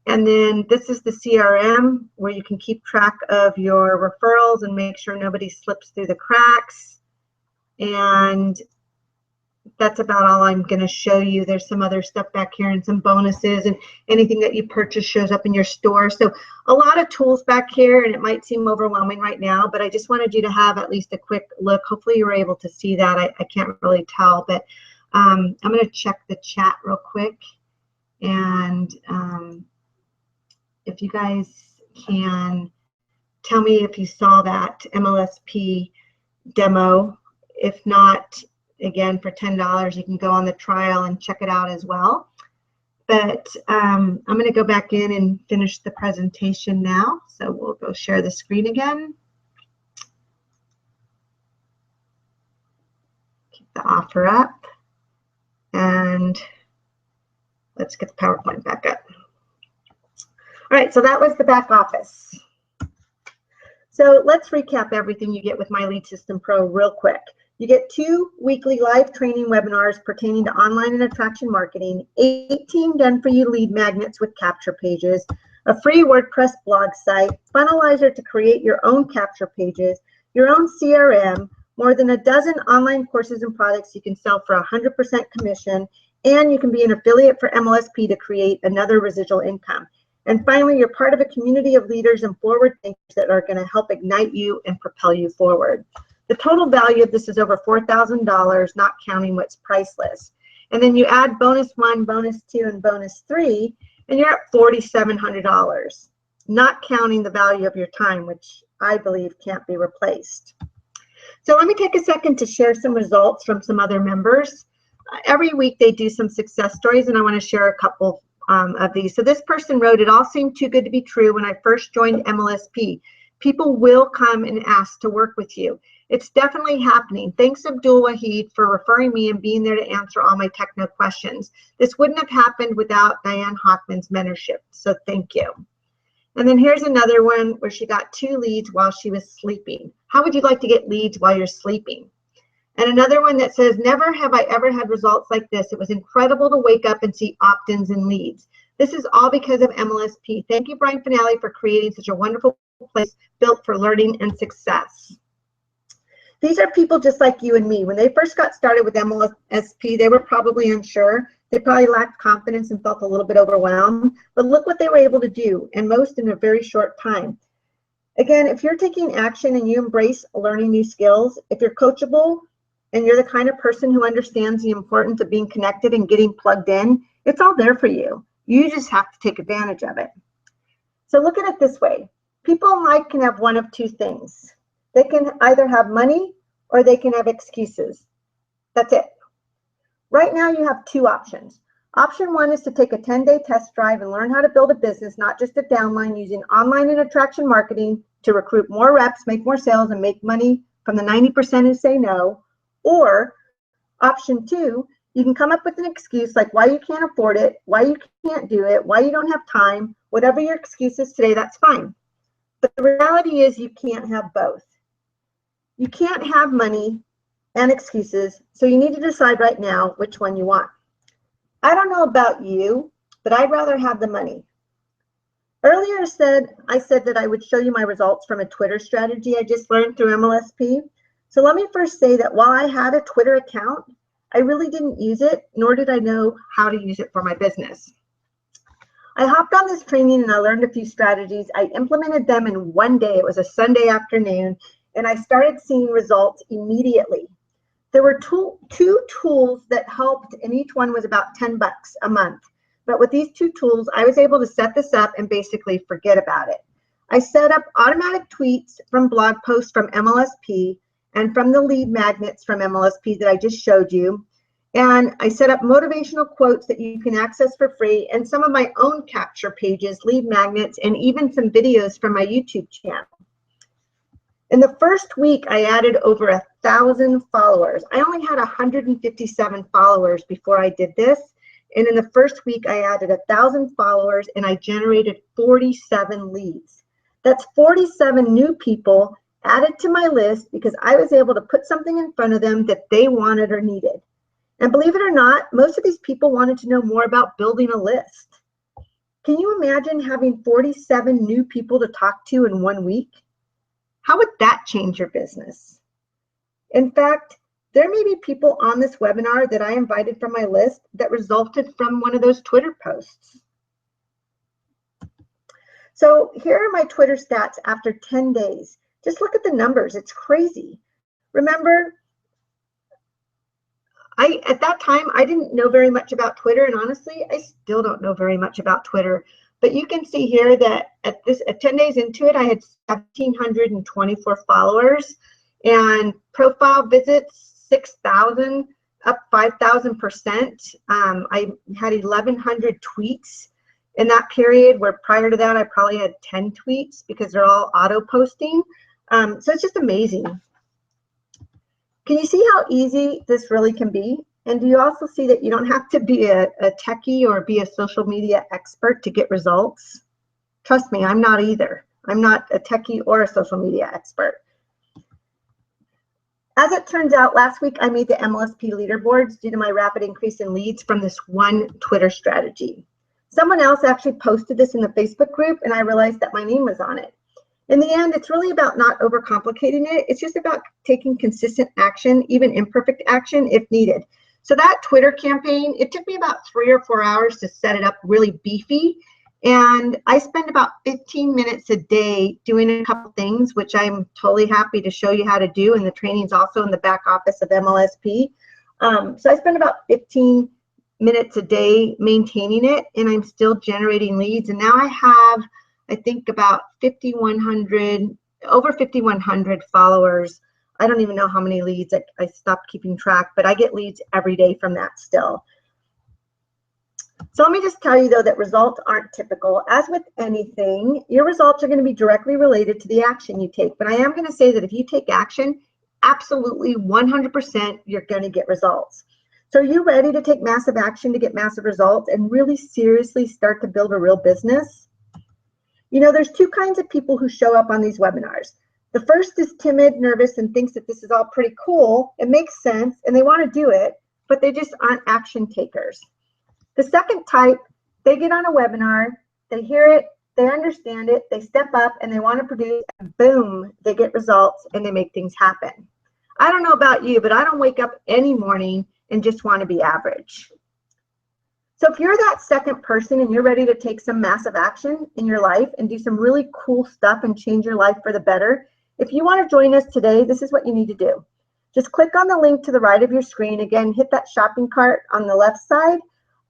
Speaker 1: And then this is the CRM, where you can keep track of your referrals and make sure nobody slips through the cracks. And that's about all I'm going to show you. There's some other stuff back here and some bonuses, and anything that you purchase shows up in your store. So a lot of tools back here, and it might seem overwhelming right now, but I just wanted you to have at least a quick look. Hopefully you were able to see that. I can't really tell, but I'm going to check the chat real quick. And if you guys can tell me if you saw that MLSP demo. If not, again, for $10, you can go on the trial and check it out as well. but I'm going to go back in and finish the presentation now. So we'll go share the screen again. Keep the offer up. And let's get the PowerPoint back up. All right, so that was the back office. So let's recap everything you get with My Lead System Pro real quick. You get 2 weekly live training webinars pertaining to online and attraction marketing, 18 done-for-you lead magnets with capture pages, a free WordPress blog site, Funnelizer to create your own capture pages, your own CRM, more than a dozen online courses and products you can sell for 100% commission, and you can be an affiliate for MLSP to create another residual income. And finally, you're part of a community of leaders and forward thinkers that are going to help ignite you and propel you forward. The total value of this is over $4,000, not counting what's priceless. And then you add bonus 1, bonus 2, and bonus 3, and you're at $4,700, not counting the value of your time, which I believe can't be replaced. So let me take a second to share some results from some other members. Every week they do some success stories, and I want to share a couple of these. So this person wrote, "It all seemed too good to be true when I first joined MLSP. People will come and ask to work with you. It's definitely happening. Thanks, Abdul Wahid, for referring me and being there to answer all my techno questions. This wouldn't have happened without Diane Hockman's mentorship, so thank you." And then here's another one where she got 2 leads while she was sleeping. How would you like to get leads while you're sleeping? And another one that says, "Never have I ever had results like this. It was incredible to wake up and see opt-ins and leads. This is all because of MLSP. Thank you, Brian Finale, for creating such a wonderful place built for learning and success." These are people just like you and me. When they first got started with MLSP, they were probably unsure. They probably lacked confidence and felt a little bit overwhelmed. But look what they were able to do, and most in a very short time. Again, if you're taking action and you embrace learning new skills, if you're coachable and you're the kind of person who understands the importance of being connected and getting plugged in, it's all there for you. You just have to take advantage of it. So look at it this way. People in life can have one of 2 things. They can either have money or they can have excuses. That's it. Right now you have 2 options. Option 1 is to take a 10-day test drive and learn how to build a business, not just a downline, using online and attraction marketing to recruit more reps, make more sales, and make money from the 90% who say no. Or option 2, you can come up with an excuse like why you can't afford it, why you can't do it, why you don't have time. Whatever your excuse is today, that's fine. But the reality is you can't have both. You can't have money and excuses, so you need to decide right now which one you want. I don't know about you, but I'd rather have the money. Earlier I said that I would show you my results from a Twitter strategy I just learned through MLSP. So let me first say that while I had a Twitter account, I really didn't use it, nor did I know how to use it for my business. I hopped on this training and I learned a few strategies. I implemented them in one day. It was a Sunday afternoon, and I started seeing results immediately. There were two tools that helped, and each one was about $10 a month. But with these 2 tools, I was able to set this up and basically forget about it. I set up automatic tweets from blog posts from MLSP and from the lead magnets from MLSP that I just showed you. And I set up motivational quotes that you can access for free, and some of my own capture pages, lead magnets, and even some videos from my YouTube channel. In the first week, I added over 1,000 followers. I only had 157 followers before I did this. And in the first week, I added 1,000 followers and I generated 47 leads. That's 47 new people added to my list because I was able to put something in front of them that they wanted or needed. And believe it or not, most of these people wanted to know more about building a list. Can you imagine having 47 new people to talk to in 1 week? How would that change your business? In fact, there may be people on this webinar that I invited from my list that resulted from one of those Twitter posts. So here are my Twitter stats after 10 days. Just look at the numbers. It's crazy. Remember, at that time, I didn't know very much about Twitter, and honestly, I still don't know very much about Twitter. But you can see here that at 10 days into it, I had 1,724 followers and profile visits, 6,000, up 5,000%. I had 1,100 tweets in that period, where prior to that I probably had 10 tweets because they're all auto posting. So it's just amazing. Can you see how easy this really can be? And do you also see that you don't have to be a techie or be a social media expert to get results? Trust me, I'm not either. I'm not a techie or a social media expert. As it turns out, last week I made the MLSP leaderboards due to my rapid increase in leads from this one Twitter strategy. Someone else actually posted this in the Facebook group, and I realized that my name was on it. In the end, it's really about not overcomplicating it. It's just about taking consistent action, even imperfect action if needed. So that Twitter campaign, it took me about 3 or 4 hours to set it up really beefy. And I spend about 15 minutes a day doing a couple things, which I'm totally happy to show you how to do. And the training's also in the back office of MLSP. So I spend about 15 minutes a day maintaining it, and I'm still generating leads. And now I have, I think, about 5,100, over 5,100 followers. I don't even know how many leads. I stopped keeping track, but I get leads every day from that still. So let me just tell you, though, that results aren't typical. As with anything, your results are going to be directly related to the action you take. But I am going to say that if you take action, absolutely 100%, you're going to get results. So are you ready to take massive action to get massive results and really seriously start to build a real business? You know, there's two kinds of people who show up on these webinars. The first is timid, nervous, and thinks that this is all pretty cool. It makes sense, and they want to do it, but they just aren't action takers. The second type, they get on a webinar, they hear it, they understand it, they step up, and they want to produce, and boom, they get results, and they make things happen. I don't know about you, but I don't wake up any morning and just want to be average. So if you're that second person and you're ready to take some massive action in your life and do some really cool stuff and change your life for the better, if you want to join us today, this is what you need to do. Just click on the link to the right of your screen. Again, hit that shopping cart on the left side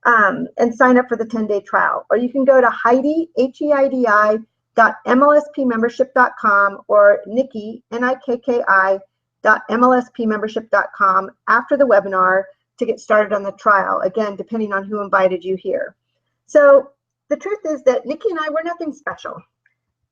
Speaker 1: and sign up for the 10-day trial. Or you can go to Heidi, HEIDI.MLSPmembership.com or Nikki, NIKKI.MLSPmembership.com after the webinar to get started on the trial, again, depending on who invited you here. So the truth is that Nikki and I, we're nothing special.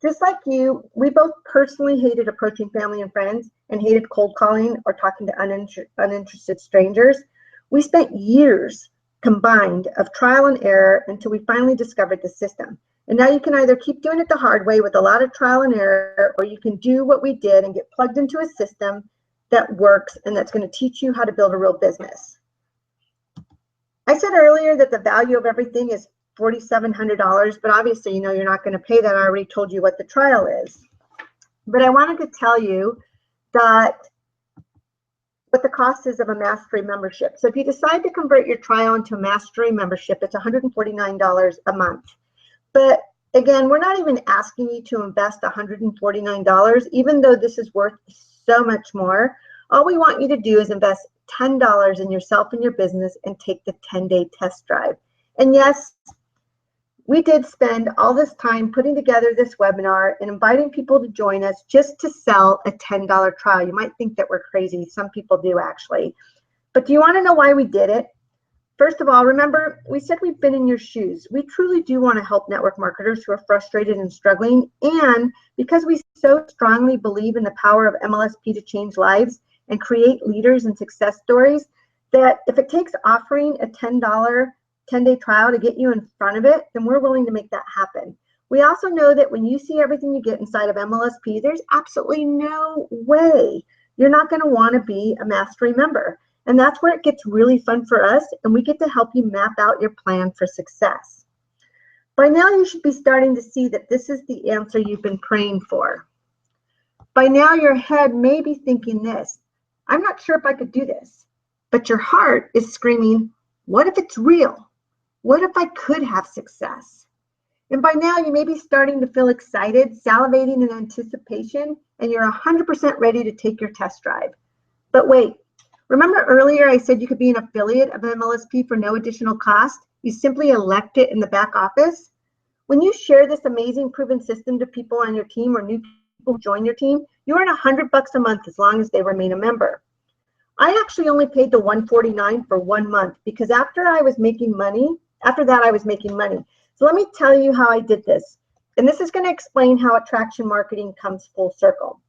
Speaker 1: Just like you, we both personally hated approaching family and friends and hated cold calling or talking to uninterested strangers. We spent years combined of trial and error until we finally discovered the system. And now you can either keep doing it the hard way with a lot of trial and error, or you can do what we did and get plugged into a system that works and that's going to teach you how to build a real business. I said earlier that the value of everything is $4,700, but obviously, you know, you're not going to pay that. I already told you what the trial is. But I wanted to tell you that what the cost is of a Mastery membership. So if you decide to convert your trial into a Mastery membership, it's $149 a month. But again, we're not even asking you to invest $149, even though this is worth so much more. All we want you to do is invest $10 in yourself and your business and take the 10-day test drive. And yes, we did spend all this time putting together this webinar and inviting people to join us just to sell a $10 trial. You might think that we're crazy. Some people do, actually. But do you want to know why we did it? First of all, remember, we said we've been in your shoes. We truly do want to help network marketers who are frustrated and struggling. And because we so strongly believe in the power of MLSP to change lives and create leaders and success stories, that if it takes offering a $10 10-day trial to get you in front of it, then we're willing to make that happen. We also know that when you see everything you get inside of MLSP, there's absolutely no way you're not going to want to be a Mastery member. And that's where it gets really fun for us, and we get to help you map out your plan for success. By now, you should be starting to see that this is the answer you've been praying for. By now, your head may be thinking this: I'm not sure if I could do this. But your heart is screaming, what if it's real? What if I could have success? And by now, you may be starting to feel excited, salivating in anticipation, and you're 100% ready to take your test drive. But wait, remember earlier I said you could be an affiliate of MLSP for no additional cost? You simply elect it in the back office. When you share this amazing proven system to people on your team or new people who join your team, you earn $100 a month as long as they remain a member. I actually only paid the $149 for 1 month because after that I was making money. So let me tell you how I did this. And this is going to explain how attraction marketing comes full circle.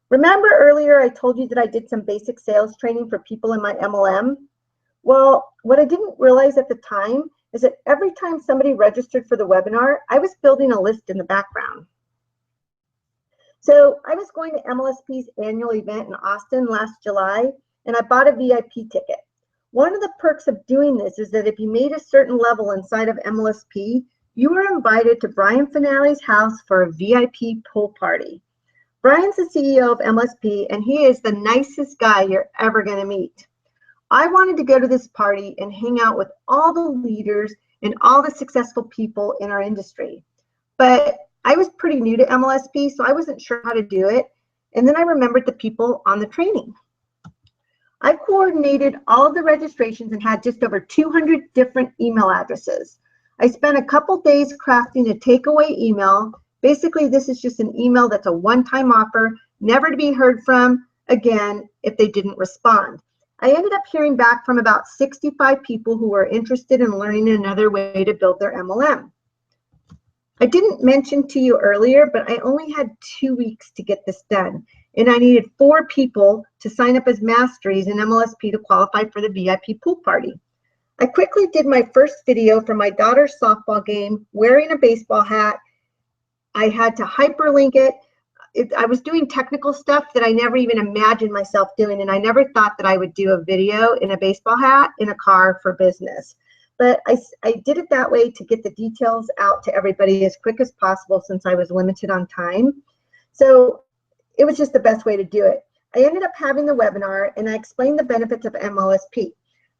Speaker 1: Remember earlier I told you that I did some basic sales training for people in my MLM? Well, what I didn't realize at the time is that every time somebody registered for the webinar, I was building a list in the background. So I was going to MLSP's annual event in Austin last July, and I bought a VIP ticket. One of the perks of doing this is that if you made a certain level inside of MLSP, you were invited to Brian Finale's house for a VIP pool party. Brian's the CEO of MLSP, and he is the nicest guy you're ever going to meet. I wanted to go to this party and hang out with all the leaders and all the successful people in our industry. But I was pretty new to MLSP, so I wasn't sure how to do it. And then I remembered the people on the training. I coordinated all of the registrations and had just over 200 different email addresses. I spent a couple days crafting a takeaway email. Basically, this is just an email that's a one-time offer, never to be heard from again if they didn't respond. I ended up hearing back from about 65 people who were interested in learning another way to build their MLM. I didn't mention to you earlier, but I only had 2 weeks to get this done, and I needed 4 people to sign up as masteries in MLSP to qualify for the VIP pool party. I quickly did my first video from my daughter's softball game wearing a baseball hat. I had to hyperlink it. I was doing technical stuff that I never even imagined myself doing, and I never thought that I would do a video in a baseball hat in a car for business. But I did it that way to get the details out to everybody as quick as possible since I was limited on time. So it was just the best way to do it. I ended up having the webinar, and I explained the benefits of MLSP.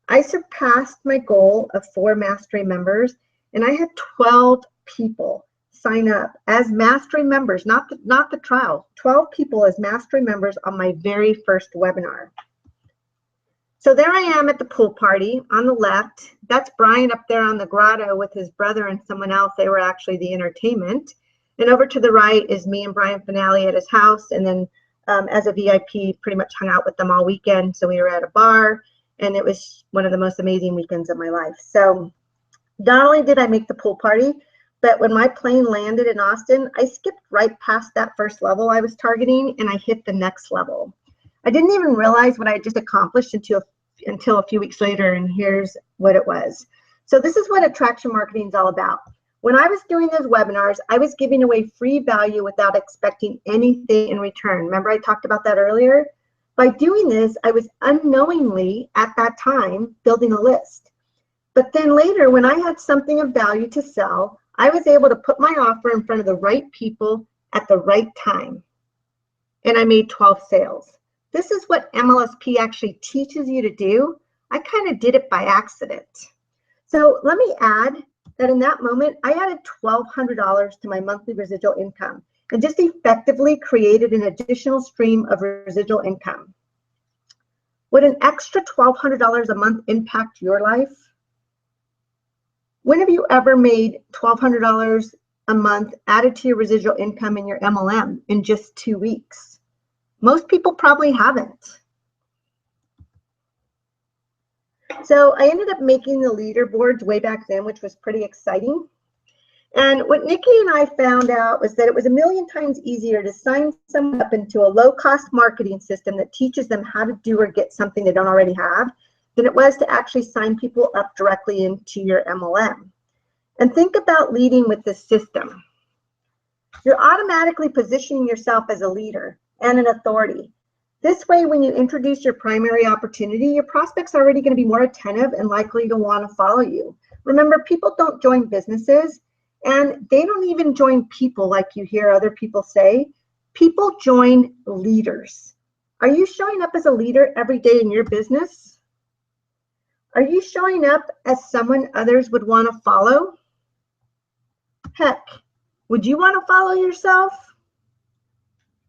Speaker 1: I surpassed my goal of 4 mastery members, and I had 12 people sign up as mastery members, not the trial, 12 people as mastery members on my very first webinar. So there I am at the pool party on the left. That's Brian up there on the grotto with his brother and someone else. They were actually the entertainment. And over to the right is me and Brian Finale at his house. And then as a VIP, pretty much hung out with them all weekend. So we were at a bar, and it was one of the most amazing weekends of my life. So not only did I make the pool party, but when my plane landed in Austin, I skipped right past that first level I was targeting, and I hit the next level. I didn't even realize what I had just accomplished until a few weeks later, and here's what it was. So this is what attraction marketing is all about. When I was doing those webinars, I was giving away free value without expecting anything in return. Remember I talked about that earlier? By doing this, I was unknowingly, at that time, building a list. But then later, when I had something of value to sell, I was able to put my offer in front of the right people at the right time. And I made 12 sales. This is what MLSP actually teaches you to do. I kind of did it by accident. So let me add that in that moment, I added $1,200 to my monthly residual income and just effectively created an additional stream of residual income. Would an extra $1,200 a month impact your life? When have you ever made $1,200 a month added to your residual income in your MLM in just 2 weeks? Most people probably haven't. So I ended up making the leaderboards way back then, which was pretty exciting. And what Nikki and I found out was that it was a million times easier to sign someone up into a low-cost marketing system that teaches them how to do or get something they don't already have than it was to actually sign people up directly into your MLM. And think about leading with this system. You're automatically positioning yourself as a leader and an authority. This way, when you introduce your primary opportunity, your prospect's already going to be more attentive and likely to want to follow you. Remember, people don't join businesses, and they don't even join people like you hear other people say. People join leaders. Are you showing up as a leader every day in your business? Are you showing up as someone others would want to follow? Heck, would you want to follow yourself?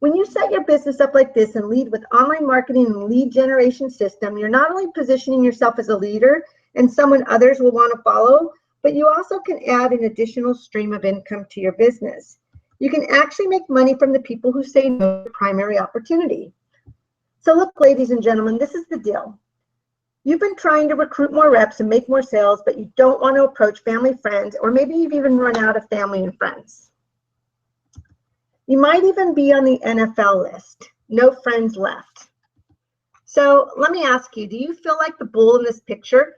Speaker 1: When you set your business up like this and lead with online marketing and lead generation system, you're not only positioning yourself as a leader and someone others will want to follow, but you also can add an additional stream of income to your business. You can actually make money from the people who say no to primary opportunity. So look, ladies and gentlemen, this is the deal. You've been trying to recruit more reps and make more sales, but you don't want to approach family, friends, or maybe you've even run out of family and friends. You might even be on the NFL list. No friends left. So let me ask you, do you feel like the bull in this picture?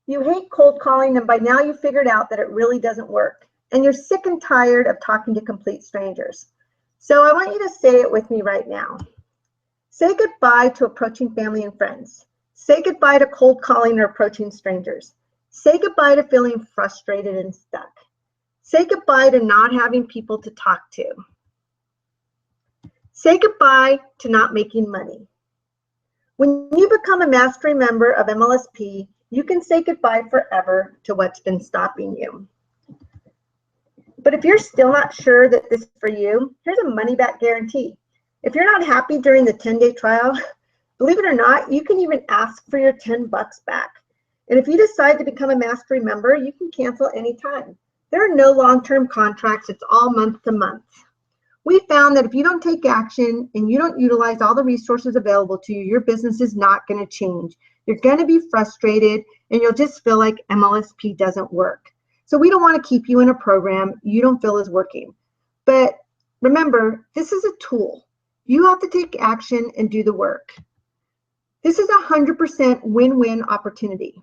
Speaker 1: You hate cold calling, and by now you figured out that it really doesn't work. And you're sick and tired of talking to complete strangers. So I want you to say it with me right now. Say goodbye to approaching family and friends. Say goodbye to cold calling or approaching strangers. Say goodbye to feeling frustrated and stuck. Say goodbye to not having people to talk to. Say goodbye to not making money. When you become a mastery member of MLSP, you can say goodbye forever to what's been stopping you. But if you're still not sure that this is for you, here's a money-back guarantee. If you're not happy during the 10-day trial, believe it or not, you can even ask for your $10 back. And if you decide to become a mastery member, you can cancel anytime. There are no long-term contracts. It's all month to month. We found that if you don't take action and you don't utilize all the resources available to you, your business is not going to change. You're going to be frustrated and you'll just feel like MLSP doesn't work. So we don't want to keep you in a program you don't feel is working. But remember, this is a tool. You have to take action and do the work. This is a 100% win-win opportunity.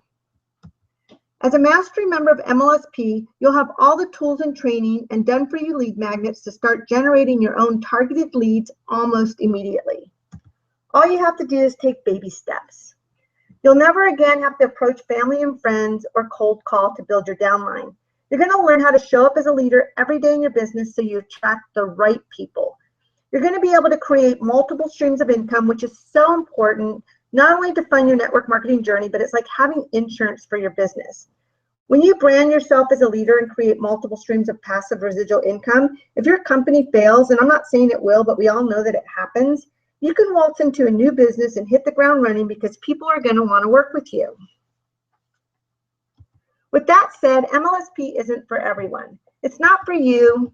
Speaker 1: As a mastery member of MLSP, you'll have all the tools and training and done-for-you lead magnets to start generating your own targeted leads almost immediately. All you have to do is take baby steps. You'll never again have to approach family and friends or cold call to build your downline. You're going to learn how to show up as a leader every day in your business so you attract the right people. You're going to be able to create multiple streams of income, which is so important, not only to fund your network marketing journey, but it's like having insurance for your business. When you brand yourself as a leader and create multiple streams of passive residual income, if your company fails, and I'm not saying it will, but we all know that it happens, you can waltz into a new business and hit the ground running because people are going to want to work with you. With that said, MLSP isn't for everyone. It's not for you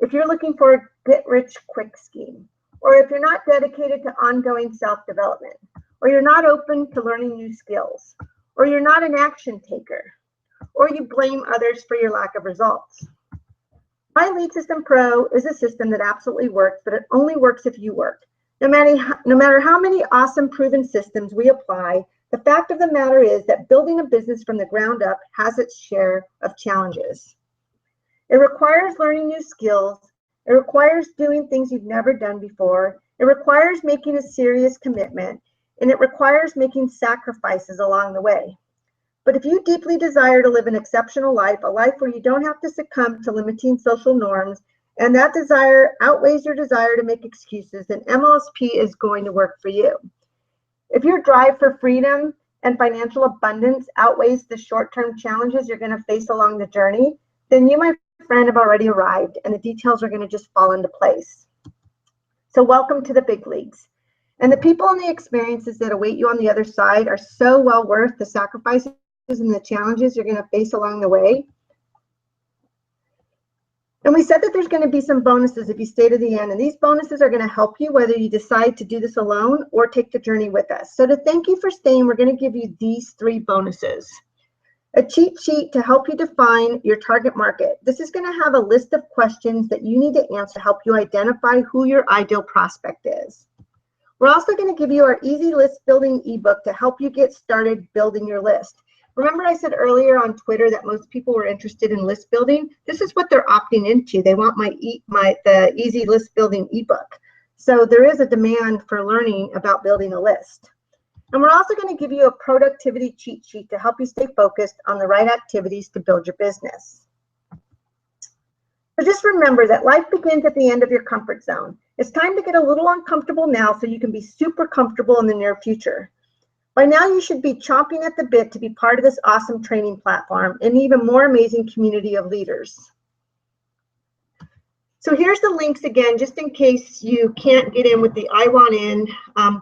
Speaker 1: if you're looking for a get-rich-quick scheme, or if you're not dedicated to ongoing self-development, or you're not open to learning new skills, or you're not an action taker, or you blame others for your lack of results. My Lead System Pro is a system that absolutely works, but it only works if you work. No matter how many awesome proven systems we apply, the fact of the matter is that building a business from the ground up has its share of challenges. It requires learning new skills. It requires doing things you've never done before. It requires making a serious commitment, and it requires making sacrifices along the way. But if you deeply desire to live an exceptional life, a life where you don't have to succumb to limiting social norms, and that desire outweighs your desire to make excuses, then MLSP is going to work for you. If your drive for freedom and financial abundance outweighs the short-term challenges you're going to face along the journey, then you, my friend, have already arrived, and the details are going to just fall into place. So welcome to the big leagues. And the people and the experiences that await you on the other side are so well worth the sacrifices and the challenges you're going to face along the way. And we said that there's going to be some bonuses if you stay to the end, and these bonuses are going to help you whether you decide to do this alone or take the journey with us. So to thank you for staying, we're going to give you these 3 bonuses. A cheat sheet to help you define your target market. This is going to have a list of questions that you need to answer to help you identify who your ideal prospect is. We're also going to give you our easy list building ebook to help you get started building your list. Remember I said earlier on Twitter that most people were interested in list building? This is what they're opting into. They want the easy list building ebook. So there is a demand for learning about building a list. And we're also going to give you a productivity cheat sheet to help you stay focused on the right activities to build your business. So just remember that life begins at the end of your comfort zone. It's time to get a little uncomfortable now so you can be super comfortable in the near future. By now, you should be chomping at the bit to be part of this awesome training platform and even more amazing community of leaders. So here's the links again, just in case you can't get in with the I want in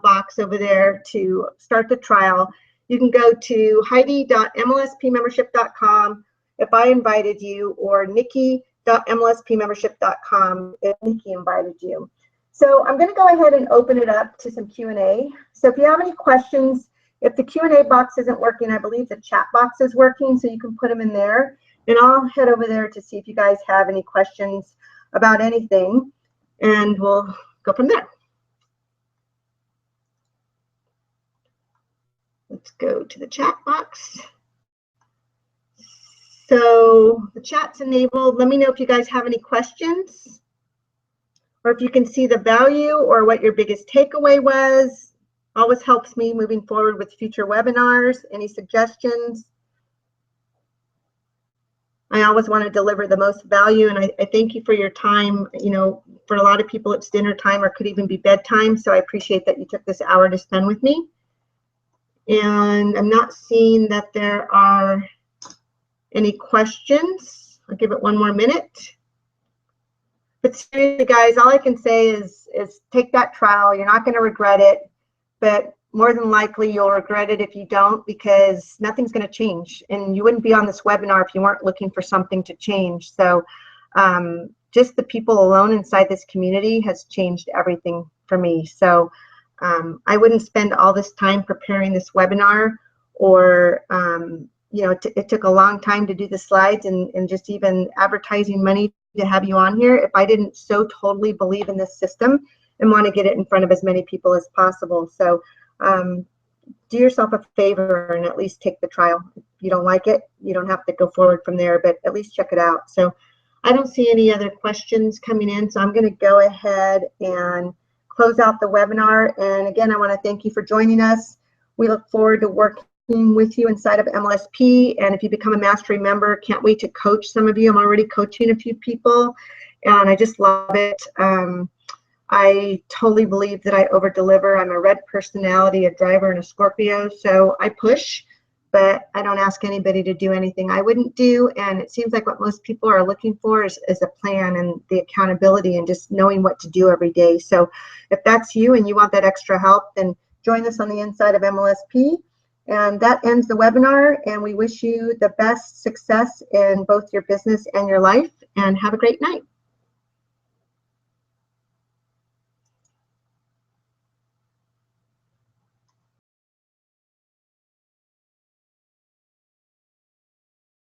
Speaker 1: box over there to start the trial. You can go to heidi.mlspmembership.com if I invited you, or nikki.mlspmembership.com if Nikki invited you. So I'm going to go ahead and open it up to some Q&A. So if you have any questions, if the Q&A box isn't working, I believe the chat box is working, so you can put them in there. And I'll head over there to see if you guys have any questions about anything, and we'll go from there. Let's go to the chat box. So the chat's enabled. Let me know if you guys have any questions, or if you can see the value or what your biggest takeaway was. Always helps me moving forward with future webinars. Any suggestions? I always want to deliver the most value, and I thank you for your time. You know, for a lot of people, it's dinner time or could even be bedtime, so I appreciate that you took this hour to spend with me. And I'm not seeing that there are any questions. I'll give it one more minute. But seriously, guys, all I can say is take that trial. You're not going to regret it, but more than likely you'll regret it if you don't, because nothing's going to change. And you wouldn't be on this webinar if you weren't looking for something to change. So just the people alone inside this community has changed everything for me. So I wouldn't spend all this time preparing this webinar, or you know, it took a long time to do the slides and just even advertising money to have you on here if I didn't so totally believe in this system and want to get it in front of as many people as possible. So do yourself a favor and at least take the trial. If you don't like it, you don't have to go forward from there, but at least check it out. So I don't see any other questions coming in, so I'm going to go ahead and close out the webinar. And again, I want to thank you for joining us. We look forward to working with you inside of MLSP, and if you become a mastery member, can't wait to coach some of you. I'm already coaching a few people, and I just love it. I totally believe that I over deliver. I'm a red personality, a driver, and a Scorpio, so I push, but I don't ask anybody to do anything I wouldn't do. And it seems like what most people are looking for is a plan and the accountability and just knowing what to do every day. So if that's you and you want that extra help, then join us on the inside of MLSP. And that ends the webinar, and we wish you the best success in both your business and your life, and have a great night.